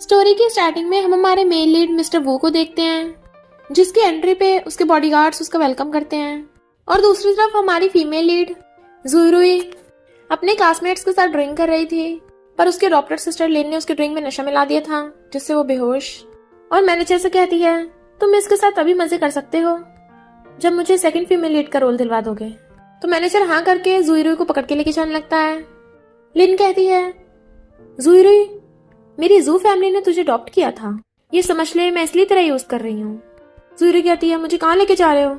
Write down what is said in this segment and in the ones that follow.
Story की starting में हम हमारे मेन लीड मिस्टर वू को देखते हैं, जिसकी एंट्री पे उसके बॉडीगार्ड्स उसका वेलकम करते हैं। और दूसरी तरफ हमारी फीमेल लीड जुरुई अपने क्लासमेट्स के साथ ड्रिंक कर रही थी, पर उसके डॉक्टर सिस्टर लिन ने उसके ड्रिंक में नशा मिला दिया था, जिससे वो बेहोश और मैनेजर से कहती है, तुम इसके साथ तभी मजे कर सकते हो जब मुझे सेकंड फीमेल लीड का रोल दिलवा दोगे। तो मैनेजर हाँ करके जुरुई को पकड़ के लेके जाने लगता है। लिन कहती है, जुरुई, मेरी जू फैमिली ने तुझे अडॉप्ट किया था, ये समझ ले, मैं इसलिए तेरा यूज कर रही हूँ। जुरुई कहती है, मुझे कहाँ लेके जा रहे हो?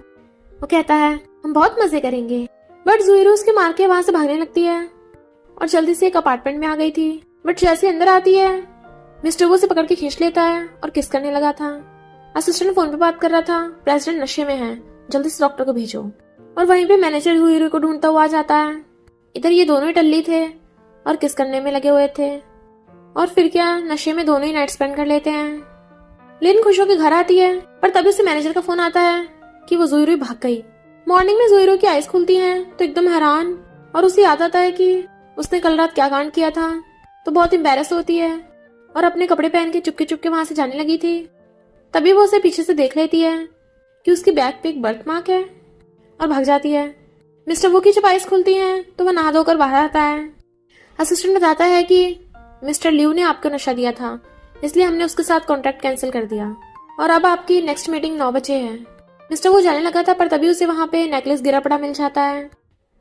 वो कहता है, हम बहुत मजे करेंगे। बट जुरुई उसके मार के वहां से भागने लगती है और जल्दी से एक अपार्टमेंट में आ गई थी। बट जैसे अंदर आती है, मिस्टर वो से पकड़ के खींच लेता है और किस करने लगा था। असिस्टेंट फोन पे बात कर रहा था, प्रेसिडेंट नशे में है, जल्दी से डॉक्टर को भेजो। और वहीं पे मैनेजर जुरुई को ढूंढता हुआ आ जाता है। इधर ये दोनों ही टल्ली थे और किस करने में लगे हुए थे, और फिर क्या, नशे में दोनों ही नाइट स्पेंड कर लेते हैं। लिन खुश होकर घर आती है, पर तभी उसे मैनेजर का फोन आता है कि वो जुरुई भाग गई। मॉर्निंग में जुरुई की आइज खुलती हैं तो एकदम हैरान, और उसे याद आता है कि उसने कल रात क्या कांड किया था। तो बहुत एम्बैरस होती है और अपने कपड़े पहन के चुपके चुपके वहां से जाने लगी थी। तभी वो उसे पीछे से देख लेती है कि उसकी बैक पे एक बर्थ मार्क है और भाग जाती है। मिस्टर वो की जब आइज खुलती हैं तो वह नहा धोकर बाहर आता है। असिस्टेंट बताता है कि मिस्टर लियू ने आपको नशा दिया था, इसलिए हमने उसके साथ कॉन्ट्रैक्ट कैंसिल कर दिया और अब आपकी नेक्स्ट मीटिंग 9 बजे है। मिस्टर वो जाने लगा था, पर तभी उसे वहां पे नेकलेस गिरा पड़ा मिल जाता है।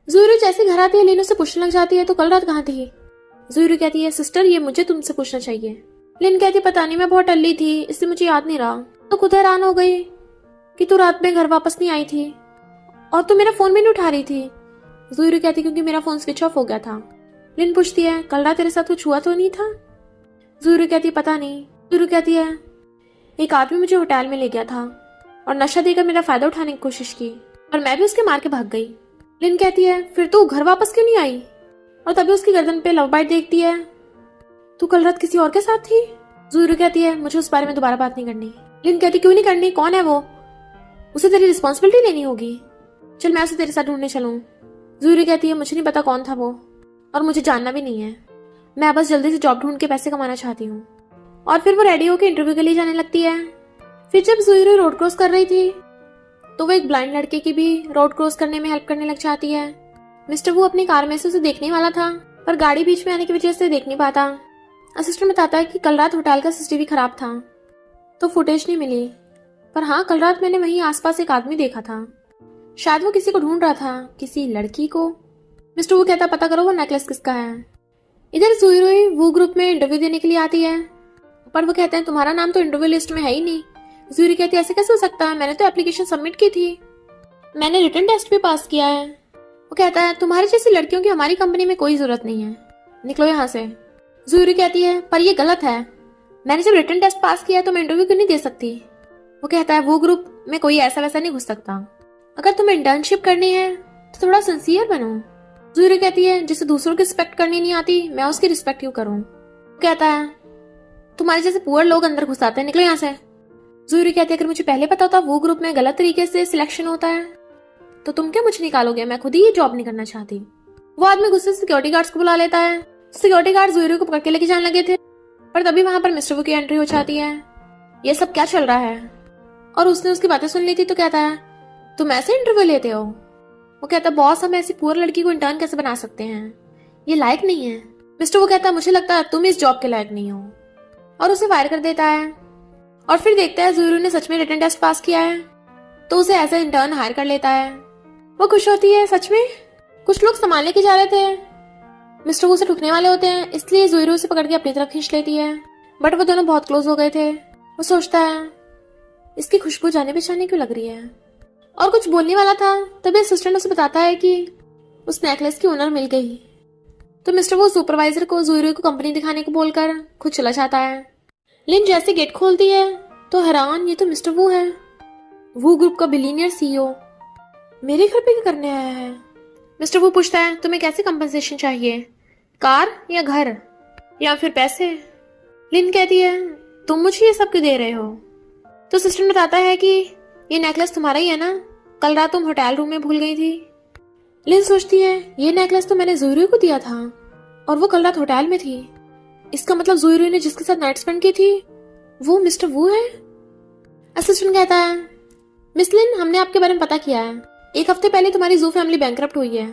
जुरुई जैसे घर आती है, लिन उससे पूछने लग जाती है, तो कल रात कहाँ थी? जुरुई कहती है, सिस्टर, ये मुझे तुमसे पूछना चाहिए। लिन कहती, पता नहीं, मैं बहुत टल्ली थी, इसलिए मुझे याद नहीं रहा। तो खुद हैरान हो गई कि तू रात में घर वापस नहीं आई थी और तू मेरा फोन भी नहीं उठा रही थी। जुरुई कहती, क्योंकि मेरा फोन स्विच ऑफ हो गया था। लिन पूछती है, कल रात तेरे साथ कुछ हुआ तो नहीं था? जुरुई कहती, पता नहीं। जुरुई कहती है, एक आदमी मुझे होटल में ले गया था और नशा देकर मेरा फायदा उठाने की कोशिश की और मैं भी उसके मार के भाग गई। लिन कहती है, फिर तू घर वापस क्यों नहीं आई? और तभी उसकी गर्दन पे लव बाइट देखती है। तू कल रात किसी और के साथ थी? जुरुई कहती है, मुझे उस बारे में दोबारा बात नहीं करनी। लिन कहती, क्यों नहीं करनी? कौन है वो? उसे तेरी रिस्पॉन्सिबिलिटी लेनी होगी। चल मैं उसे तेरे साथ ढूंढने चलूं। जुरुई कहती है, मुझे नहीं पता कौन था वो और मुझे जानना भी नहीं है, मैं बस जल्दी से जॉब ढूंढ के पैसे कमाना चाहती हूँ। और फिर वो रेडी होकर इंटरव्यू के लिए जाने लगती है। फिर जब जुरुई रोड क्रॉस कर रही थी तो वो एक ब्लाइंड लड़के की भी रोड क्रॉस करने में हेल्प करने लग जाती है। मिस्टर वो अपनी कार में से उसे देखने वाला था, पर गाड़ी बीच में आने की वजह से देख नहीं पाता। असिस्टेंट बताता है कि कल रात होटल का सीसीटीवी खराब था तो फुटेज नहीं मिली, पर हाँ, कल रात मैंने वहीं आसपास एक आदमी देखा था, शायद वो किसी को ढूंढ रहा था, किसी लड़की को। मिस्टर वो कहता, पता करो वो नेकलेस किसका है। इधर जुरुई वो ग्रुप में इंटरव्यू देने के लिए आती है, पर वो कहते हैं, तुम्हारा नाम तो इंटरव्यू लिस्ट में है ही नहीं। जुरुई कहती है, ऐसे कैसे हो सकता है, मैंने तो एप्लीकेशन सबमिट की थी, मैंने रिटन टेस्ट भी पास किया है। वो कहता है, तुम्हारी जैसी लड़कियों की हमारी कंपनी में कोई जरूरत नहीं है, निकलो यहाँ से। जुरुई कहती है, पर ये गलत है, मैंने जब रिटन टेस्ट पास किया तो मैं इंटरव्यू क्यों नहीं दे सकती? वो कहता है, वो ग्रुप में कोई ऐसा वैसा नहीं घुस सकता, अगर तुम्हें इंटर्नशिप करनी है तो थोड़ा सिंसियर बनो। जुरुई कहती है, जिसे दूसरों की रिस्पेक्ट करनी नहीं आती, मैं उसकी रिस्पेक्ट क्यों करूं? कहता है, तुम्हारे जैसे पुअर लोग अंदर घुस आते हैं, निकलो यहाँ से। जुरुई कहती है, अगर मुझे पहले पता होता वो ग्रुप में गलत तरीके से सिलेक्शन होता है तो तुम क्या मुझे निकालोगे, मैं खुद ही ये जॉब नहीं करना चाहती। वो आदमी गुस्से से सिक्योरिटी गार्ड्स को बुला लेता है। सिक्योरिटी गार्ड जुरुई को पकड़ के लेके जाने लगे थे, पर तभी वहां पर मिस्टर वो की एंट्री हो जाती है। ये सब क्या चल रहा है? और उसने उसकी बातें सुन ली थी तो कहता है, तुम ऐसे इंटरव्यू लेते हो? वो कहता, बॉस, हम ऐसी पुअर लड़की को इंटर्न कैसे बना सकते हैं, ये लायक नहीं है। मिस्टर वो कहता, मुझे लगता है तुम इस जॉब के लायक नहीं हो, और उसे फायर कर देता है। और फिर देखता है जुरुई ने सच में रिटन टेस्ट पास किया है तो उसे एज ए इंटर्न हायर कर लेता है। वो खुश होती है, सच में कुछ लोग संभालने के जा रहे थे, मिस्टर वो उसे ठुकने वाले होते हैं, इसलिए जुरुई उसे पकड़ के अपनी तरफ खींच लेती है। बट वो दोनों बहुत क्लोज हो गए थे। वो सोचता है, इसकी खुशबू जाने पहचाने क्यों लग रही है, और कुछ बोलने वाला था, तभी असिस्टेंट उसे बताता है कि उस नेकलेस की ओनर मिल गई। तो मिस्टर वो सुपरवाइजर को जुरुई को कंपनी दिखाने को बोलकर खुद चला जाता है। लिन जैसे गेट खोलती है तो हैरान, ये तो मिस्टर वो है, वो ग्रुप का बिलियनियर सीईओ, मेरे घर पे क्या करने आया है। मिस्टर वो पूछता है, तुम्हें कैसी कंपनसेशन चाहिए, कार या घर या फिर पैसे? लिन कहती है, तुम मुझे ये सब क्यों दे रहे हो? तो सिस्टर बताता है कि ये नेकलेस तुम्हारा ही है ना, कल रात तुम होटल रूम में भूल गई थी। लिन सोचती है, ये नेकलेस तो मैंने जुरुई को दिया था और वो कल रात होटल में थी, इसका मतलब जुइरुई ने जिसके साथ नाइट स्पेंड की थी वो मिस्टर वू है। असिस्टेंट कहता है, मिस लिन, हमने आपके बारे में पता किया है। 1 हफ्ते पहले तुम्हारी जू फैमिली बैंकरप्ट हुई है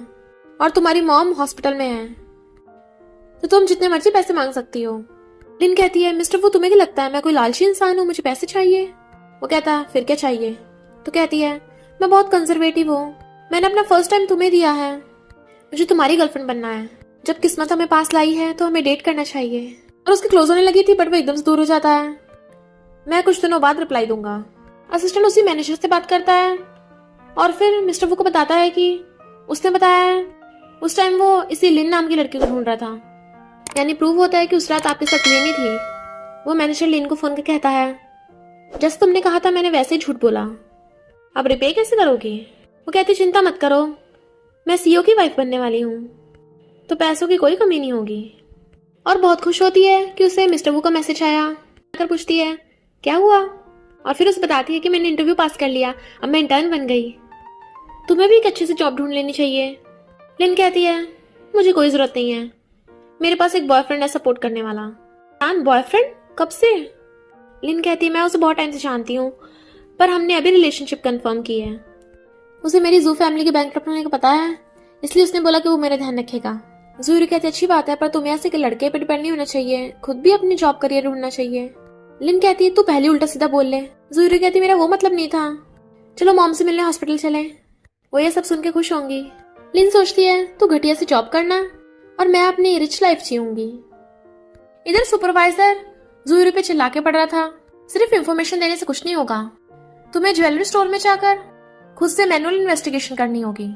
और तुम्हारी मॉम हॉस्पिटल में है, तो तुम जितने मर्जी पैसे मांग सकती हो। लिन कहती है, मिस्टर वू, तुम्हें क्या लगता है मैं कोई लालची इंसान हूँ, मुझे पैसे चाहिए? वो कहता है, फिर क्या चाहिए? तो कहती है, मैं बहुत कंजर्वेटिव हूँ, मैंने अपना फर्स्ट टाइम तुम्हें दिया है, मुझे तुम्हारी गर्लफ्रेंड बनना है। जब किस्मत हमें पास लाई है तो हमें डेट करना चाहिए। और उसकी क्लोज होने लगी थी बट वो एकदम से दूर हो जाता है। मैं कुछ दिनों बाद रिप्लाई दूंगा। असिस्टेंट उसी मैनेजर से बात करता है और फिर मिस्टर वू को बताता है कि उसने बताया है उस टाइम वो इसी लिन नाम की लड़की को ढूंढ रहा था। यानी प्रूव होता है कि उस रात आपके साथ लिन ही थी। वो मैनेजर लिन को फोन कर कहता है, जैसे तुमने कहा था मैंने वैसे ही झूठ बोला, अब रिपे कैसे करोगी? वो कहती, चिंता मत करो, मैं सीईओ की वाइफ बनने वाली हूँ, तो पैसों की कोई कमी नहीं होगी। और बहुत खुश होती है कि उसे मिस्टर वू का मैसेज आया। कर पूछती है, क्या हुआ? और फिर उसे बताती है कि मैंने इंटरव्यू पास कर लिया, अब मैं इंटर्न बन गई, तुम्हें भी एक अच्छी सी जॉब ढूंढ लेनी चाहिए। लिन कहती है, मुझे कोई जरूरत नहीं है, मेरे पास एक बॉयफ्रेंड है सपोर्ट करने वाला। बॉयफ्रेंड? कब से? लिन कहती है, मैं उसे बहुत टाइम से जानती हूँ, पर हमने अभी रिलेशनशिप कंफर्म की है। उसे मेरी जू फैमिली के बैंकरप्ट होने का पता है, इसलिए उसने बोला कि वो मेरा ध्यान रखेगा। जूरी कहती है, अच्छी बात है, पर तुम्हें ऐसे के लड़के पे डिपेंड नहीं होना चाहिए, खुद भी अपनी जॉब करियर ढूंढना चाहिए। लिन कहती है, तू पहले उल्टा सीधा बोल ले। जूरी कहती है, मेरा वो मतलब नहीं था, चलो मॉम से मिलने हॉस्पिटल चले। वो ये सब सुन के खुश होंगी। लिन सोचती है, तू घटिया से जॉब करना और मैं अपनी रिच लाइफ जीऊंगी। इधर सुपरवाइजर जूरी पे चिल्ला के पड़ रहा था, सिर्फ इंफॉर्मेशन देने से कुछ नहीं होगा, तुम्हें ज्वेलरी स्टोर में जाकर खुद से मैनुअल इन्वेस्टिगेशन करनी होगी।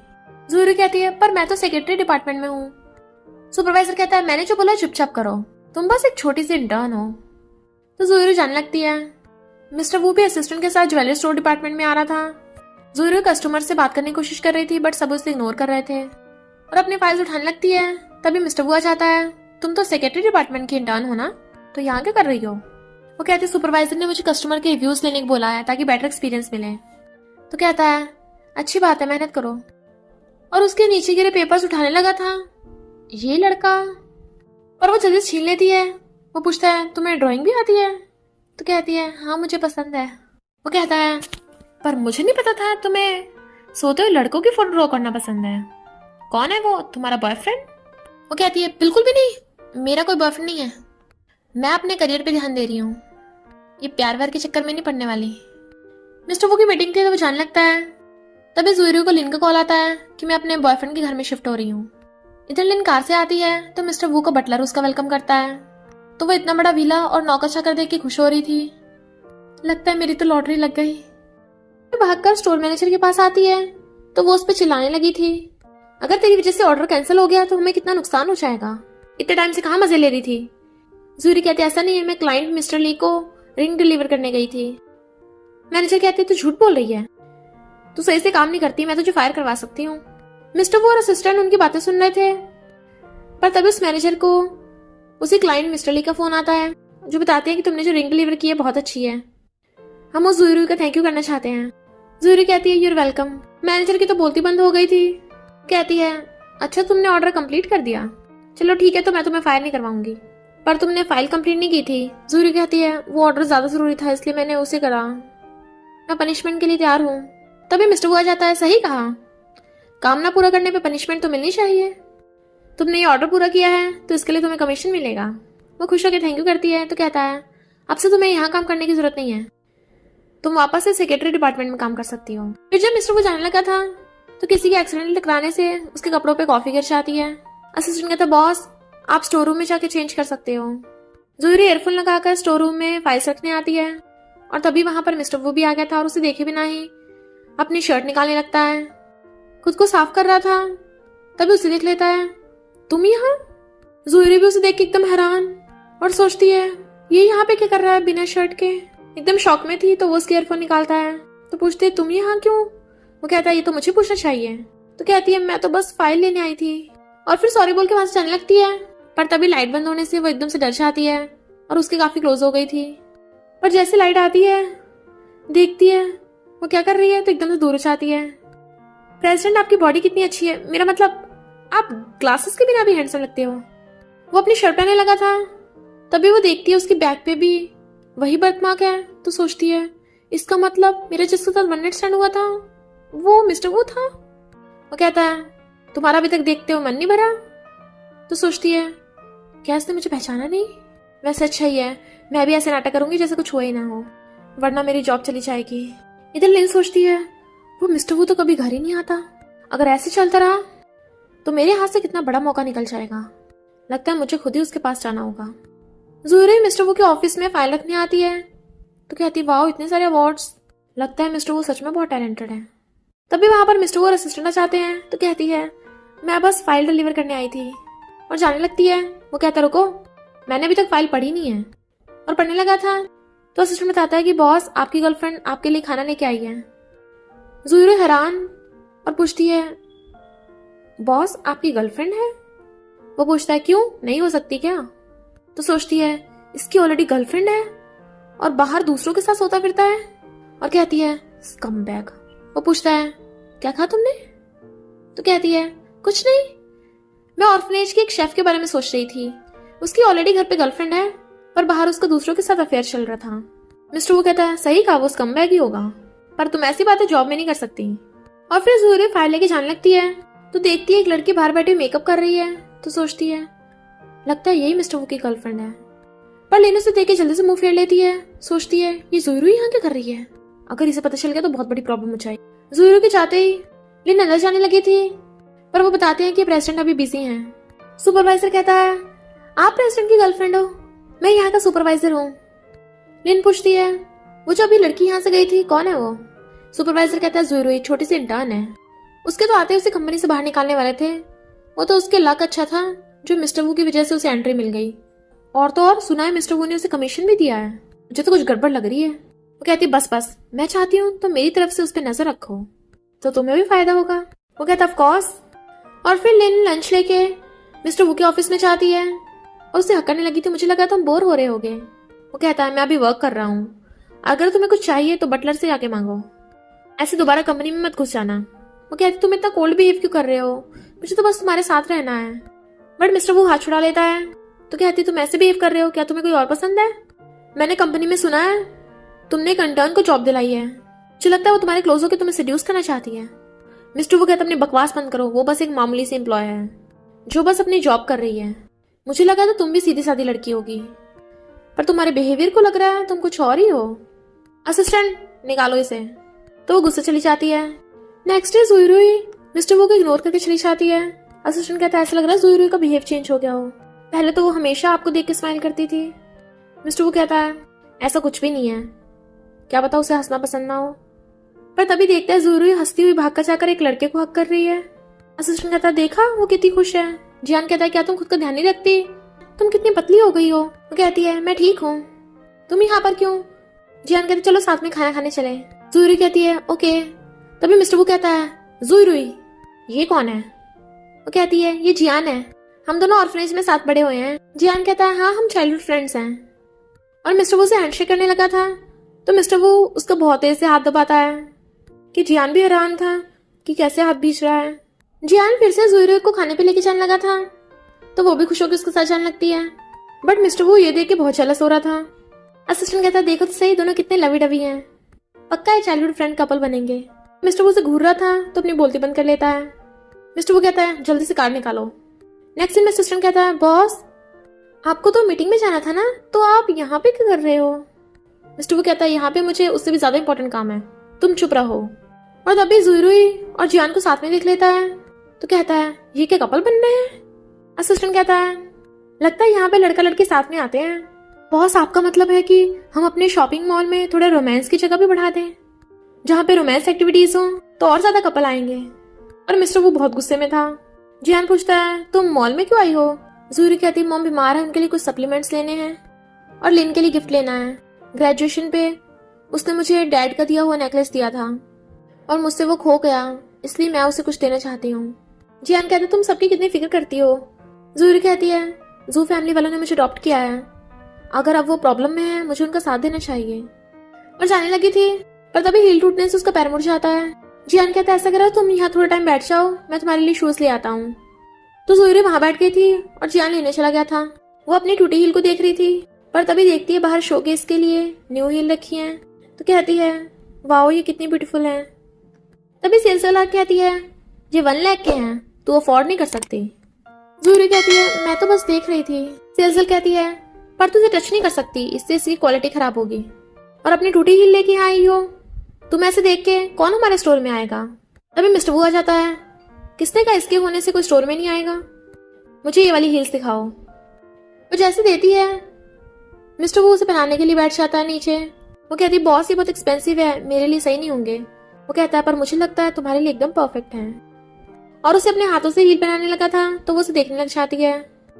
जूरी कहती है, पर मैं तो सेक्रेटरी डिपार्टमेंट में हूँ। सुपरवाइजर कहता है, मैंने जो बोला चुपचाप करो, तुम बस एक छोटी सी इंटर्न हो। तो जूरी जानने लगती है मिस्टर वू भी असिस्टेंट के साथ ज्वेलरी स्टोर डिपार्टमेंट में आ रहा था। जूरी कस्टमर से बात करने की कोशिश कर रही थी बट सब उसे इग्नोर कर रहे थे और अपनी फाइल्स उठाने लगती है। तभी मिस्टर वू आ जाता है, तुम तो सेक्रेटरी डिपार्टमेंट की इंटर्न हो ना, तो यहाँ क्या कर रही हो? वो कहती है, सुपरवाइजर ने मुझे कस्टमर के रिव्यूज लेने को बोला है ताकि बेटर एक्सपीरियंस मिले। तो कहता है, अच्छी बात है, मेहनत करो। और उसके नीचे गिरे पेपर्स उठाने लगा था ये लड़का, और वो जल्दी छीन लेती है। वो पूछता है, तुम्हें ड्राइंग भी आती है? तो कहती है, हाँ मुझे पसंद है। वो कहता है, पर मुझे नहीं पता था तुम्हें सोते हुए लड़कों की फोटो ड्रॉ करना पसंद है। कौन है वो, तुम्हारा बॉयफ्रेंड? वो कहती है, बिल्कुल भी नहीं, मेरा कोई बॉयफ्रेंड नहीं है, मैं अपने करियर पे ध्यान दे रही हूँ, ये प्यार व्यार के चक्कर में नहीं पड़ने वाली। मिस्टर वू की मीटिंग थी तो वो जानने लगता है। तभी जूरी को लिन का कॉल आता है कि मैं अपने बॉयफ्रेंड के घर में शिफ्ट हो रही हूँ। इधर लिन कार से आती है तो मिस्टर वू का बटलर उसका वेलकम करता है। तो वो इतना बड़ा विला और नौकर चाकर देख के खुश हो रही थी। लगता है मेरी तो लॉटरी लग गई। तो भागकर स्टोर मैनेजर के पास आती है तो वो उस पर चिल्लाने लगी थी, अगर तेरी वजह से ऑर्डर कैंसिल हो गया तो हमें कितना नुकसान हो जाएगा, इतने टाइम से कहाँ मजे ले रही थी। जूरी कहती है, ऐसा नहीं है, मैं क्लाइंट मिस्टर ली को रिंग डिलीवर करने गई थी। मैनेजर कहती है, तू झूठ बोल रही है, तू सही से काम नहीं करती, मैं तुझे फायर करवा सकती हूँ। मिस्टर वो और असिस्टेंट उनकी बातें सुन रहे थे, पर तभी उस मैनेजर को उसी क्लाइंट मिस्टर ली का फोन आता है जो बताते हैं कि तुमने जो रिंग डिलीवर की है बहुत अच्छी है, हम उस जूरी का थैंक यू करना चाहते हैं। जूरी कहती है, यूर वेलकम। मैनेजर की तो बोलती बंद हो गई थी। कहती है, अच्छा तुमने ऑर्डर कंप्लीट कर दिया, चलो ठीक है, तो मैं तुम्हें फायर नहीं करवाऊंगी, पर तुमने फाइल कंप्लीट नहीं की थी। जूरी कहती है, वो ऑर्डर ज्यादा जरूरी था इसलिए मैंने उसे करा, मैं पनिशमेंट के लिए तैयार हूँ। तभी मिस्टर वो आ जाता है, सही कहा, काम ना पूरा करने पे पनिशमेंट तो मिलनी चाहिए, तुमने ये ऑर्डर पूरा किया है तो इसके लिए तुम्हें कमीशन मिलेगा। वो खुश होकर थैंक यू करती है तो कहता है, अब से तुम्हें यहाँ काम करने की जरूरत नहीं है, तुम वापस से सेक्रेटरी डिपार्टमेंट में काम कर सकती हो। फिर जब मिस्टर वो जाने लगा था तो किसी के एक्सीडेंट टकराने से उसके कपड़ों पे कॉफी गिर जाती है। असिस्टेंट कहता, बॉस आप स्टोर रूम में जाके चेंज कर सकते हो। जूरी एयरफोन लगाकर स्टोर रूम में फाइल्स रखने आती है और तभी वहां पर मिस्टर वो भी आ गया था और उसे देखे बिना ही अपनी शर्ट निकालने लगता है। खुद को साफ कर रहा था तभी उसे देख लेता है, तुम यहाँ? जूरी भी उसे देख के एकदम हैरान और सोचती है, ये यहाँ पे क्या कर रहा है बिना शर्ट के। एकदम शॉक में थी तो वो उसके ईयरफोन निकालता है तो पूछती है, तुम यहाँ क्यों? वो कहता है, ये तो मुझे पूछना चाहिए। तो कहती है, मैं तो बस फाइल लेने आई थी, और फिर सॉरी बोल के वहां से जाने लगती है। पर तभी लाइट बंद होने से वो एकदम से डर जाती है और उसके काफी क्लोज हो गई थी। पर जैसे लाइट आती है देखती है वो क्या कर रही है तो एकदम से दूर हो जाती है। प्रेसिडेंट आपकी बॉडी कितनी अच्छी है, मेरा मतलब आप ग्लासेस के बिना भी हैंडसम लगते हो। वो अपनी शर्ट पहनने लगा था तभी वो देखती है उसकी बैग पे भी वही बर्थमार्क है, तो सोचती है इसका मतलब मेरे जिसके साथ वन नाइट स्टैंड हुआ था वो मिस्टर वो था। वो कहता है तुम्हारा अभी तक देखते हो मन नहीं भरा। तो सोचती है क्या इसने मुझे पहचाना नहीं, वैसे अच्छा ही है मैं भी ऐसे नाटक करूंगी जैसे कुछ हुआ ही ना हो, वरना मेरी जॉब चली जाएगी। इधर लिन सोचती है वो मिस्टर वो तो कभी घर ही नहीं आता, अगर ऐसे चलता रहा तो मेरे हाथ से कितना बड़ा मौका निकल जाएगा, लगता है मुझे खुद ही उसके पास जाना होगा। ज़ुहरी मिस्टर वो के ऑफिस में फाइल रखने आती है तो कहती वाह इतने सारे अवार्ड्स, लगता है मिस्टर वो सच में बहुत टैलेंटेड है। तभी वहां पर मिस्टर वो असिस्टेंट आ जाते हैं तो कहती है मैं बस फाइल डिलीवर करने आई थी, और जाने लगती है। वो कहता रुको मैंने अभी तक फाइल पढ़ी नहीं है, और पढ़ने लगा था तो असिस्टेंट बताता है कि बॉस आपकी गर्लफ्रेंड आपके लिए खाना लेके आई है। ज़ुहरी हैरान और पूछती है बॉस आपकी गर्लफ्रेंड है। वो पूछता है क्यों नहीं हो सकती क्या। तो सोचती है इसकी ऑलरेडी गर्लफ्रेंड है और बाहर दूसरों के साथ सोता फिरता है, और कहती है स्कमबैग। वो पूछता है क्या कहा तुमने। तो कहती है कुछ नहीं, मैं ऑर्फनेज के एक शेफ के बारे में सोच रही थी, उसकी ऑलरेडी घर पे गर्लफ्रेंड है पर बाहर उसका दूसरों के साथ अफेयर चल रहा था। मिस्टर वो कहता है सही कहा वो स्कमबैग ही होगा, पर तुम ऐसी बातें जॉब में नहीं कर सकती। और फिर ज़ुहरी फाइल लेके जाने लगती है तो देखती है एक लड़की बाहर बैठी मेकअप कर रही है, तो सोचती है लगता है यही मिस्टर वो की गर्लफ्रेंड है, पर लेने से देख के जल्दी से मुंह फेर लेती है। सोचती है ये ज़ुहरी यहाँ क्या कर रही है, अगर इसे पता चल गया तो बहुत बड़ी प्रॉब्लम हो जाएगी। ज़ुहरी के जाते ही लिन अंदर जाने लगी थी पर वो बताते हैं कि प्रेसिडेंट अभी बिजी हैं। सुपरवाइजर कहता है आप प्रेसिडेंट की गर्लफ्रेंड हो, मैं यहाँ का सुपरवाइजर हूँ। लिन पूछती है वो जो अभी लड़की यहाँ से गई थी कौन है वो। सुपरवाइजर कहता है ज़ुहरी छोटी सी इंटर्न है, उसके तो आते उसे कंपनी से बाहर निकालने वाले थे, वो तो उसके लक अच्छा था जो मिस्टर वू की वजह से उसे एंट्री मिल गई, और तो और सुना है मिस्टर वू ने उसे कमीशन भी दिया है, मुझे तो कुछ गड़बड़ लग रही है। वो कहती है बस मैं चाहती हूँ तो मेरी तरफ से उस पर नजर रखो तो तुम्हें भी फायदा होगा। वो कहता ऑफ कोर्स। और फिर लिन लंच लेके मिस्टर वू के ऑफिस में जाती है और उसे हकरने लगी थी मुझे लगा तुम बोर हो रहे होगे। वो कहता है मैं अभी वर्क कर रहा हूँ, अगर तुम्हें कुछ चाहिए तो बटलर से आके मांगो, ऐसे दोबारा कंपनी में मत घुस जाना। वो कहती तुम इतना कोल्ड बिहेव क्यों कर रहे हो, मुझे तो बस तुम्हारे साथ रहना है। बट मिस्टर वो हाथ छुड़ा लेता है तो कहती तुम ऐसे बिहेव कर रहे हो, क्या तुम्हें कोई और पसंद है। मैंने कंपनी में सुना है तुमने एक इंटर्न को जॉब दिलाई है, मुझे लगता है वो तुम्हारे क्लोज होकर तुम्हें सेड्यूस करना चाहती है। मिस्टर वो कहता अपनी बकवास बंद करो, वो बस एक मामूली सी एम्प्लॉय है जो बस अपनी जॉब कर रही है, मुझे लगा तो तुम भी सीधी सादी लड़की होगी, पर तुम्हारे बिहेवियर को लग रहा है तुम कुछ और ही हो। असिस्टेंट निकालो इसे। तो वो गुस्से चली जाती है। नेक्स्ट डे ज़ुहरी मिस्टर वो को इग्नोर करके चली जाती है। असिस्टेंट कहता है ऐसा लग रहा है ज़ुहरी का बिहेव चेंज हो गया हो, पहले तो वो हमेशा आपको देख के स्माइल करती थी। मिस्टर वो कहता है ऐसा कुछ भी नहीं है, क्या पता उसे हंसना पसंद ना हो। पर तभी देखता है ज़ुहरी हंसती हुई भाग कर जाकर एक लड़के को हक कर रही है। असिस्टेंट कहता है देखा वो कितनी खुश है। जियान कहता है क्या तुम खुद का ध्यान नहीं रखती, तुम कितनी पतली हो गई हो। वो कहती है मैं ठीक हूँ, तुम यहाँ पर क्यों। जियान कहती चलो साथ में खाना खाने चले। ज़ुहरी कहती है ओके। तभी मिस्टर वो कहता है ज़ुहरी ये कौन है। वो कहती है ये जियान है, हम दोनों ऑर्फनेज में साथ बड़े हुए हैं। जियान कहता है हाँ हम चाइल्डहुड फ्रेंड्स हैं। और मिस्टर वो से हैंडशेक करने लगा था तो मिस्टर वो उसका बहुत तेज से हाथ दबाता है कि जियान भी हैरान था कि कैसे हाथ भींच रहा है। जियान फिर से ज़ुहरी को खाने पे लेके जाने लगा था तो वो भी खुश होकर उसके साथ जाने लगती है, बट मिस्टर वो ये देख के बहुत जेलस हो रहा था। असिस्टेंट कहता है देखो तो सही दोनों कितने लवी डवी हैं, पक्का है चाइल्डहुड फ्रेंड कपल बनेंगे। मिस्टर वो से घूर रहा था तो अपनी बोलती बंद कर लेता है। मिस्टर वो कहता है जल्दी से कार्ड निकालो। नेक्स्ट दिन असिस्टेंट कहता है बॉस आपको तो मीटिंग में जाना था ना, तो आप यहाँ पे क्या कर रहे हो। मिस्टर वो कहता है यहाँ पे मुझे उससे भी ज्यादा इंपॉर्टेंट काम है, तुम चुप रहो। और तभी ज़ुहरी और जियान को साथ में देख लेता है तो कहता है ये क्या कपल बन रहे हैं। असिस्टेंट कहता है लगता है यहाँ पे लड़का लड़की साथ में आते हैं। बॉस आपका मतलब है कि हम अपने शॉपिंग मॉल में थोड़ा रोमांस की जगह भी बढ़ा दें, जहाँ पे रोमांस एक्टिविटीज हो तो और ज्यादा कपल आएंगे। और मिस्टर वो बहुत गुस्से में था। जियान पूछता है तुम मॉल में क्यों आई हो। ज़ुहरी कहती है मॉम बीमार है, उनके लिए कुछ सप्लीमेंट्स लेने हैं और लिन के लिए गिफ्ट लेना है। ग्रेजुएशन पे उसने मुझे डैड का दिया हुआ नेकलेस दिया था और मुझसे वो खो गया, इसलिए मैं उसे कुछ देना चाहती हूँ। जियान कहते तुम सबकी कितनी फिक्र करती हो। ज़ुहरी कहती है ज़ू फैमिली वालों ने मुझे अडॉप्ट किया है, अगर अब वो प्रॉब्लम में है मुझे उनका साथ देना चाहिए। और जाने लगी थी पर तभी हील टूटने से उसका पैर मुड़ जाता है। जियान कहता है ऐसा करो तुम यहाँ थोड़ा टाइम बैठ जाओ, मैं तुम्हारे लिए शूज ले आता हूँ। तो ज़ुहरी वहां बैठ गई थी और जियान लेने चला गया था। वो अपनी टूटी हील को देख रही थी, पर तभी देखती है बाहर शोकेस के लिए न्यू हील रखी है, तो कहती है वाओ ये कितनी ब्यूटीफुल है। तभी सेल्स वाला कहती है ये 1 लाख के हैं, तू अफोर्ड नहीं कर सकती। जूरी कहती है मैं तो बस देख रही थी। सेल्स गर्ल कहती है पर तुझे टच नहीं कर सकती, इससे इसकी क्वालिटी खराब होगी। और अपनी टूटी हील लेके आई हो, तुम ऐसे देख के कौन हमारे स्टोर में आएगा। तभी मिस्टर वू आ जाता है, किसने कहा इसके होने से कोई स्टोर में नहीं आएगा, मुझे ये वाली हील्स दिखाओ। वो जैसे देती है मिस्टर वू उसे पहनाने के लिए बैठ जाता है नीचे। वो कहती है बॉस ये बहुत एक्सपेंसिव है, मेरे लिए सही नहीं होंगे। वो कहता है पर मुझे लगता है तुम्हारे लिए एकदम परफेक्ट है। और उसे अपने हाथों से हील पहनाने लगा था, तो वो उसे देखने लग जाती है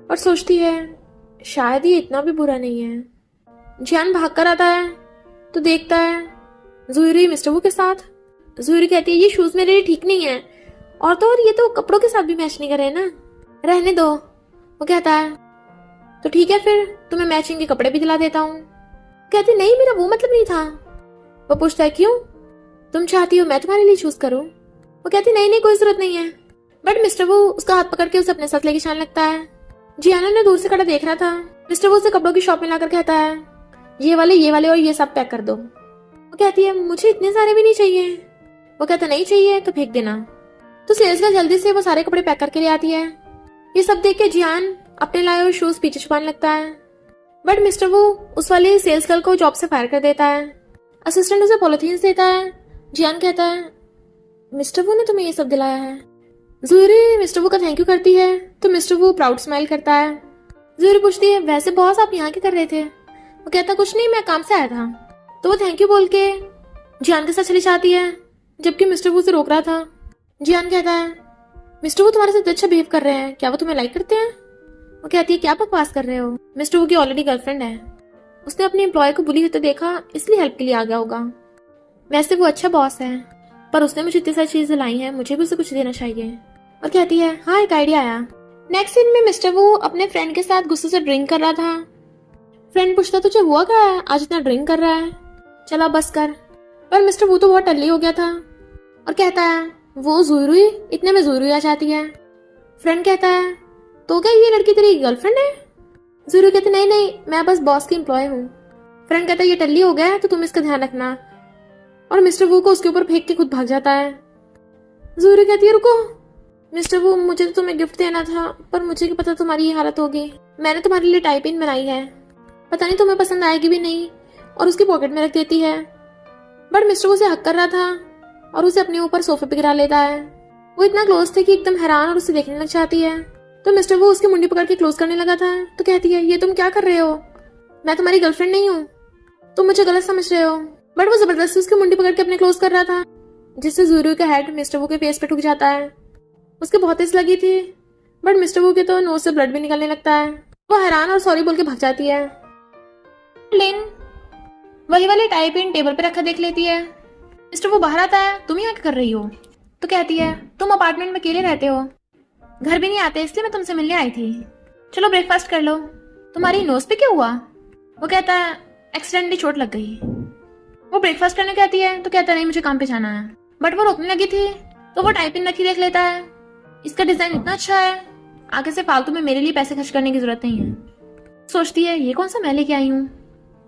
और सोचती है शायद ये इतना भी बुरा नहीं है। जियान भाग कर आता है तो देखता है जूरी मिस्टर वू के साथ। जूरी कहती है ये शूज मेरे लिए ठीक नहीं है, और तो और ये तो कपड़ों के साथ भी मैच नहीं कर रहे ना, रहने दो। वो कहता है तो ठीक है फिर तुम्हें मैचिंग के कपड़े भी दिला देता हूँ। कहती नहीं मेरा वो मतलब नहीं था। वो पूछता है क्यों, तुम चाहती हो मैं तुम्हारे लिए चूज करूँ। वो कहती नहीं नहीं कोई जरूरत नहीं है। बट मिस्टर वो उसका हाथ पकड़ के उसे अपने साथ लेके जाने लगता है। जियाना ने दूर से खड़ा देख रहा था। मिस्टर वो उसे कपड़ों की शॉप में लाकर कहता है ये वाले और ये सब पैक कर दो। वो कहती है मुझे इतने सारे भी नहीं चाहिए। वो कहता नहीं चाहिए तो फेंक देना। तो सेल्स गर्ल जल्दी से वो सारे कपड़े पैक करके ले आती है। ये सब देख के जियान अपने लाए हुए शूज पीछे छुपाने लगता है। बट मिस्टर वो उस वाले सेल्स गर्ल को जॉब से फायर कर देता है। असिस्टेंट उसे पॉलिथीन्स देता है। जियान कहता है मिस्टर वो ने तुम्हें ये सब दिलाया है। जूरी मिस्टर वो का थैंक यू करती है, तो मिस्टर वो प्राउड स्माइल करता है। जूरी पूछती है वैसे बॉस आप यहाँ क्या कर रहे थे। वो कहता कुछ नहीं मैं काम से आया था। तो वो थैंक यू बोल के जियान के साथ चली जाती है, जबकि मिस्टर वो उसे रोक रहा था। जियान कहता है मिस्टर वो तुम्हारे साथ अच्छा बिहेव कर रहे हैं, क्या वो तुम्हें लाइक करते हैं। वो कहती है क्या बकवास कर रहे हो, मिस्टर वो की ऑलरेडी गर्लफ्रेंड है, उसने अपने एम्प्लॉय को बुली होते देखा इसलिए हेल्प के लिए आ गया होगा। वैसे वो अच्छा बॉस है, पर उसने मुझे इतनी सारी चीजें लाई हैं, मुझे भी उसे कुछ देना चाहिए। और कहती है हाँ एक आइडिया आया। नेक्स्ट सीन में मिस्टर वो अपने फ्रेंड के साथ गुस्से से ड्रिंक कर रहा था। फ्रेंड पूछता तुझे हुआ क्या है, आज इतना ड्रिंक कर रहा है, चला बस कर। पर मिस्टर वो तो बहुत टल्ली हो गया था और कहता है वो जूरुई, इतने में जूरुई आ जाती है। फ्रेंड कहता है तो क्या ये लड़की तेरी गर्लफ्रेंड है। जूरुई कहते नहीं नहीं मैं बस बॉस की एम्प्लॉय हूँ। फ्रेंड कहता है ये टल्ली हो गया है तो तुम इसका ध्यान रखना, और मिस्टर वो को उसके ऊपर फेंक के खुद भाग जाता है। जूरुई कहती है रुको मिस्टर वो, मुझे तो तुम्हें गिफ्ट देना था, पर मुझे क्या पता तुम्हारी ये हालत होगी। मैंने तुम्हारे लिए टाइप इन बनाई है, पता नहीं तुम्हें पसंद आएगी भी नहीं, और उसकी पॉकेट में रख देती है। बट मिस्टर वो उसे हक कर रहा था और उसे अपने ऊपर सोफे पे गिरा लेता है। वो इतना क्लोज थे कि एकदम हैरान और उसे देखने लग जाती है। तो मिस्टर वो उसकी मुंडी पकड़ के क्लोज करने लगा था, तो कहती है ये तुम क्या कर रहे हो, मैं तुम्हारी गर्लफ्रेंड नहीं हूँ, तुम मुझे गलत समझ रहे हो। बट वो जबरदस्ती उसकी मुंडी पकड़ के अपने क्लोज कर रहा था, जिससे जूरू का हेड मिस्टर वो के फेस पे ठुक जाता है। उसके बहुत तेज लगी थी, बट मिस्टर वो के तो नोज से ब्लड भी निकलने लगता है। वो हैरान और सॉरी बोल के भाग जाती है। लिन वही वाले टाइप इन टेबल पे रखा देख लेती है। मिस्टर वो बाहर आता है, तुम यहाँ क्या कर रही हो। तो कहती है तुम अपार्टमेंट में अकेले रहते हो, घर भी नहीं आते, इसलिए मैं तुमसे मिलने आई थी, चलो ब्रेकफास्ट कर लो। तुम्हारी नोज पे क्या हुआ। वो कहता है एक्सीडेंटली चोट लग गई। वो ब्रेकफास्ट करने कहती है, तो कहता है नहीं मुझे काम पे जाना है। बट वो रोकने लगी थी, तो वो टाइप इन रखी देख लेता है। इसका डिजाइन इतना अच्छा है, आगे से फालतू में मेरे लिए पैसे खर्च करने की जरूरत नहीं है। सोचती है ये कौन सा मैं लेके आई हूँ,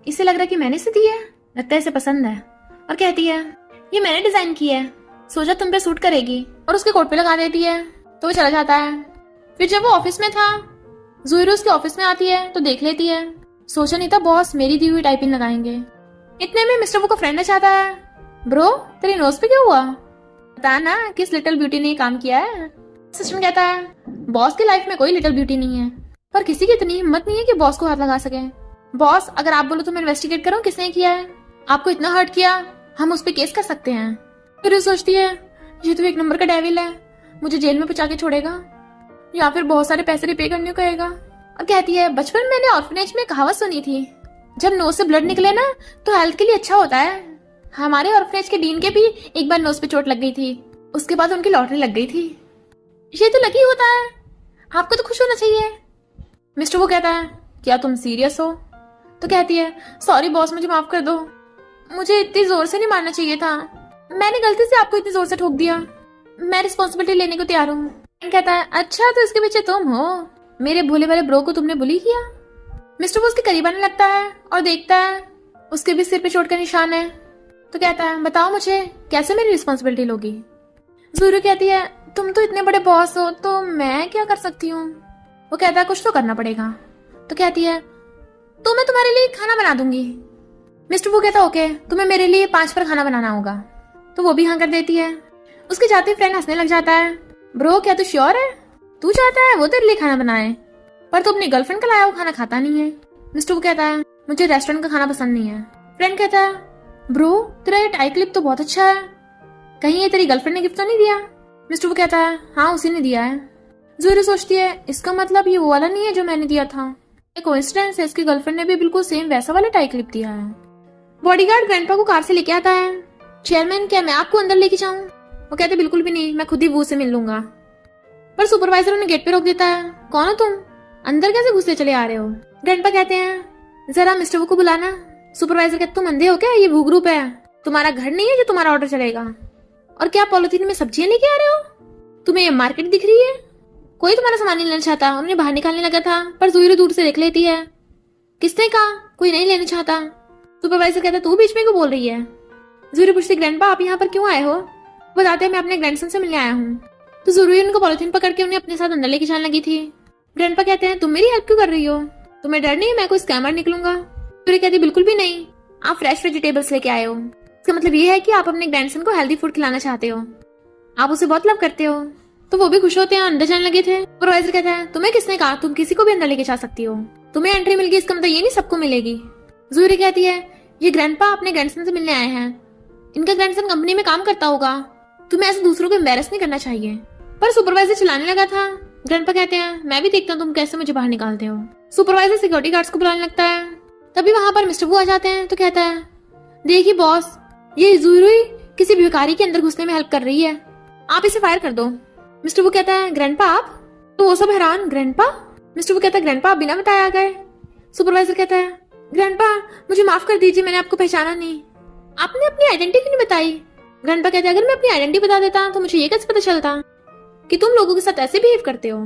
इसे लग रहा है कि मैंने इसे दी है, लगता है इसे पसंद है। और कहती है ये मैंने डिजाइन की है, सोचा तुम पे सूट करेगी, और उसके कोट पे लगा देती है। तो वो चला जाता है। फिर जब वो ऑफिस में था, जूरू उसके ऑफिस में आती है तो देख लेती है, सोचा नहीं था बॉस मेरी दी हुई टाइपिंग लगाएंगे। इतने में मिस्टर वो का फ्रेंड चाहता है, ब्रो तेरी नोज पे क्या हुआ, बता ना किस लिटिल ब्यूटी ने काम किया है। असिस्टेंट कहता है बॉस की लाइफ में कोई लिटिल ब्यूटी नहीं है, पर किसी की इतनी हिम्मत नहीं है कि बॉस को हाथ लगा सके। बॉस अगर आप बोलो तो मैं इन्वेस्टिगेट करूं किसने किया है, आपको इतना हर्ट किया, हम उस पर केस कर सकते हैं। फिर सोचती है ये तो एक नंबर का डेविल है, मुझे जेल में पहुंचा के छोड़ेगा या फिर बहुत सारे पैसे रिपे करने को कहेगा। और कहती है बचपन में मैंने ऑर्फनेज में कहावत सुनी थी, जब नोज से ब्लड निकले ना तो हेल्थ के लिए अच्छा होता है। हमारे ऑर्फनेज के डीन के भी एक बार नोज पे चोट लग गई थी, उसके बाद उनकी लॉटरी लग गई थी। ये तो लकी होता है, आपको तो खुश होना चाहिए। मिस्टर वो कहता है क्या तुम सीरियस हो। तो कहती है सॉरी बॉस मुझे माफ कर दो, मुझे इतनी जोर से नहीं मारना चाहिए था, मैंने गलती से आपको इतनी जोर से ठोक दिया, मैं रिस्पॉन्सिबिलिटी लेने को तैयार हूँ। कहता है अच्छा तो इसके पीछे तुम हो, मेरे भोले वाले ब्रो को तुमने बुली किया। मिस्टर वो उसके करीब आने लगता है और देखता है उसके भी सिर पे चोट का निशान है। तो कहता है बताओ मुझे कैसे मेरी रिस्पॉन्सिबिलिटी लोगी। जूरू कहती है तुम तो इतने बड़े बॉस हो तो मैं क्या कर सकती हूँ। वो कहता है कुछ तो करना पड़ेगा। तो कहती है तो मैं तुम्हारे लिए खाना बना दूंगी। मिस्टर वो कहता ओके तुम्हें मेरे लिए 5 पर खाना बनाना होगा। तो वो भी हाँ कर देती है। उसके जाते फ्रेंड हंसने लग जाता है। ब्रो क्या तू श्योर है, तू चाहता है वो तेरे लिए खाना बनाए, पर तू अपनी गर्लफ्रेंड का लाया वो खाना खाता नहीं है। मिस्टर वो कहता है मुझे रेस्टोरेंट का खाना पसंद नहीं है। फ्रेंड कहता है ब्रो तेरा ये टाई क्लिप तो बहुत अच्छा है, कहीं ये तेरी गर्लफ्रेंड ने गिफ्ट तो नहीं दिया। मिस्टर वो कहता है हाँ उसी ने दिया है। जूरी सोचती है इसका मतलब ये वो वाला नहीं है जो मैंने दिया था, एक कोइंसिडेंस है, इसकी गर्लफ्रेंड ने भी बिल्कुल सेम वैसा वाला टाई क्लिप दिया है। बॉडीगार्ड ग्रैंडपा को कार से लेके आता है। चेयरमैन क्या मैं आपको अंदर लेके जाऊं। वो कहते बिल्कुल भी नहीं, मैं खुद ही वो से मिल लूंगा। पर सुपरवाइजर उन्हें गेट पे रोक देता है। कौन हो तुम, अंदर कैसे घुसते चले आ रहे हो। ग्रैंडपा कहते हैं जरा मिस्टर वो को बुलाना। सुपरवाइजर कहते तुम अंधे हो क्या, ये वो ग्रुप है, तुम्हारा घर नहीं है जो तुम्हारा ऑर्डर चलेगा। और क्या पॉलिथीन में सब्जियां लेके आ रहे हो, तुम्हें ये मार्केट दिख रही है, कोई तुम्हारा सामान नहीं लेना चाहता। उन्हें बाहर निकालने लगा था पर जूरी दूर से देख लेती है। किसने कहा कोई नहीं लेना चाहता। सुपरवाइजर कहता तू बीच में क्यों बोल रही है। जूरी पूछती ग्रैंडपा आप यहाँ पर क्यों आए हो। बताते मैं अपने ग्रैंडसन से मिलने आया हूँ। तो जूरी उनको पॉलिथीन पकड़ के उन्हें अपने साथ अंदर लेके जाने लगी थी। ग्रैंडपा कहते हैं तुम मेरी हेल्प क्यों कर रही हो, तुम्हें डर नहीं है मैं कोई स्कैमर निकलूंगा। जूरी कहती बिल्कुल भी नहीं, आप फ्रेश वेजिटेबल्स लेके आए हो, इसका मतलब ये है कि आप अपने ग्रैंडसन को हेल्दी फूड खिलाना चाहते हो, आप उसे बहुत लव करते हो। तो वो भी खुश होते हैं, अंदर जाने लगे थे। सुपरवाइजर कहता है तुम्हें किसने कहा तुम किसी को भी अंदर लेके जा सकती हो, तुम्हें एंट्री मिल गई इसका मतलब ये नहीं सबको मिलेगी। जूरी कहती है ये ग्रैंडपा अपने ग्रैंडसन से मिलने आए हैं, इनका ग्रैंडसन कंपनी में काम करता होगा, तुम्हें ऐसे दूसरों को एम्बैरस नहीं करना चाहिए। पर सुपरवाइजर चिल्लाने लगा था। ग्रैंडपा कहते हैं मैं भी देखता हूँ तुम कैसे मुझे बाहर निकालते हो। सुपरवाइजर सिक्योरिटी गार्ड्स को बुलाने लगता है। तभी वहां पर मिस्टर वो आ जाते हैं। तो कहता है देखिए बॉस ये जूरी किसी भिखारी के अंदर घुसने में हेल्प कर रही है, आप इसे फायर कर दो। मिस्टर वो कहता है ग्रैंडपा आप। तो वो सब हैरान ग्रैंडपा। मिस्टर वो कहता है ग्रैंडपा आप बिना बताए आ गए। सुपरवाइजर कहता है ग्रैंडपा मुझे माफ कर दीजिए मैंने आपको पहचाना नहीं, आपने अपनी आइडेंटिटी क्यों नहीं बताई। ग्रैंडपा कहता है अगर मैं अपनी आइडेंटिटी बता देता तो मुझे ये कैसे पता चलता कि तुम लोगों के साथ ऐसे बिहेव करते हो।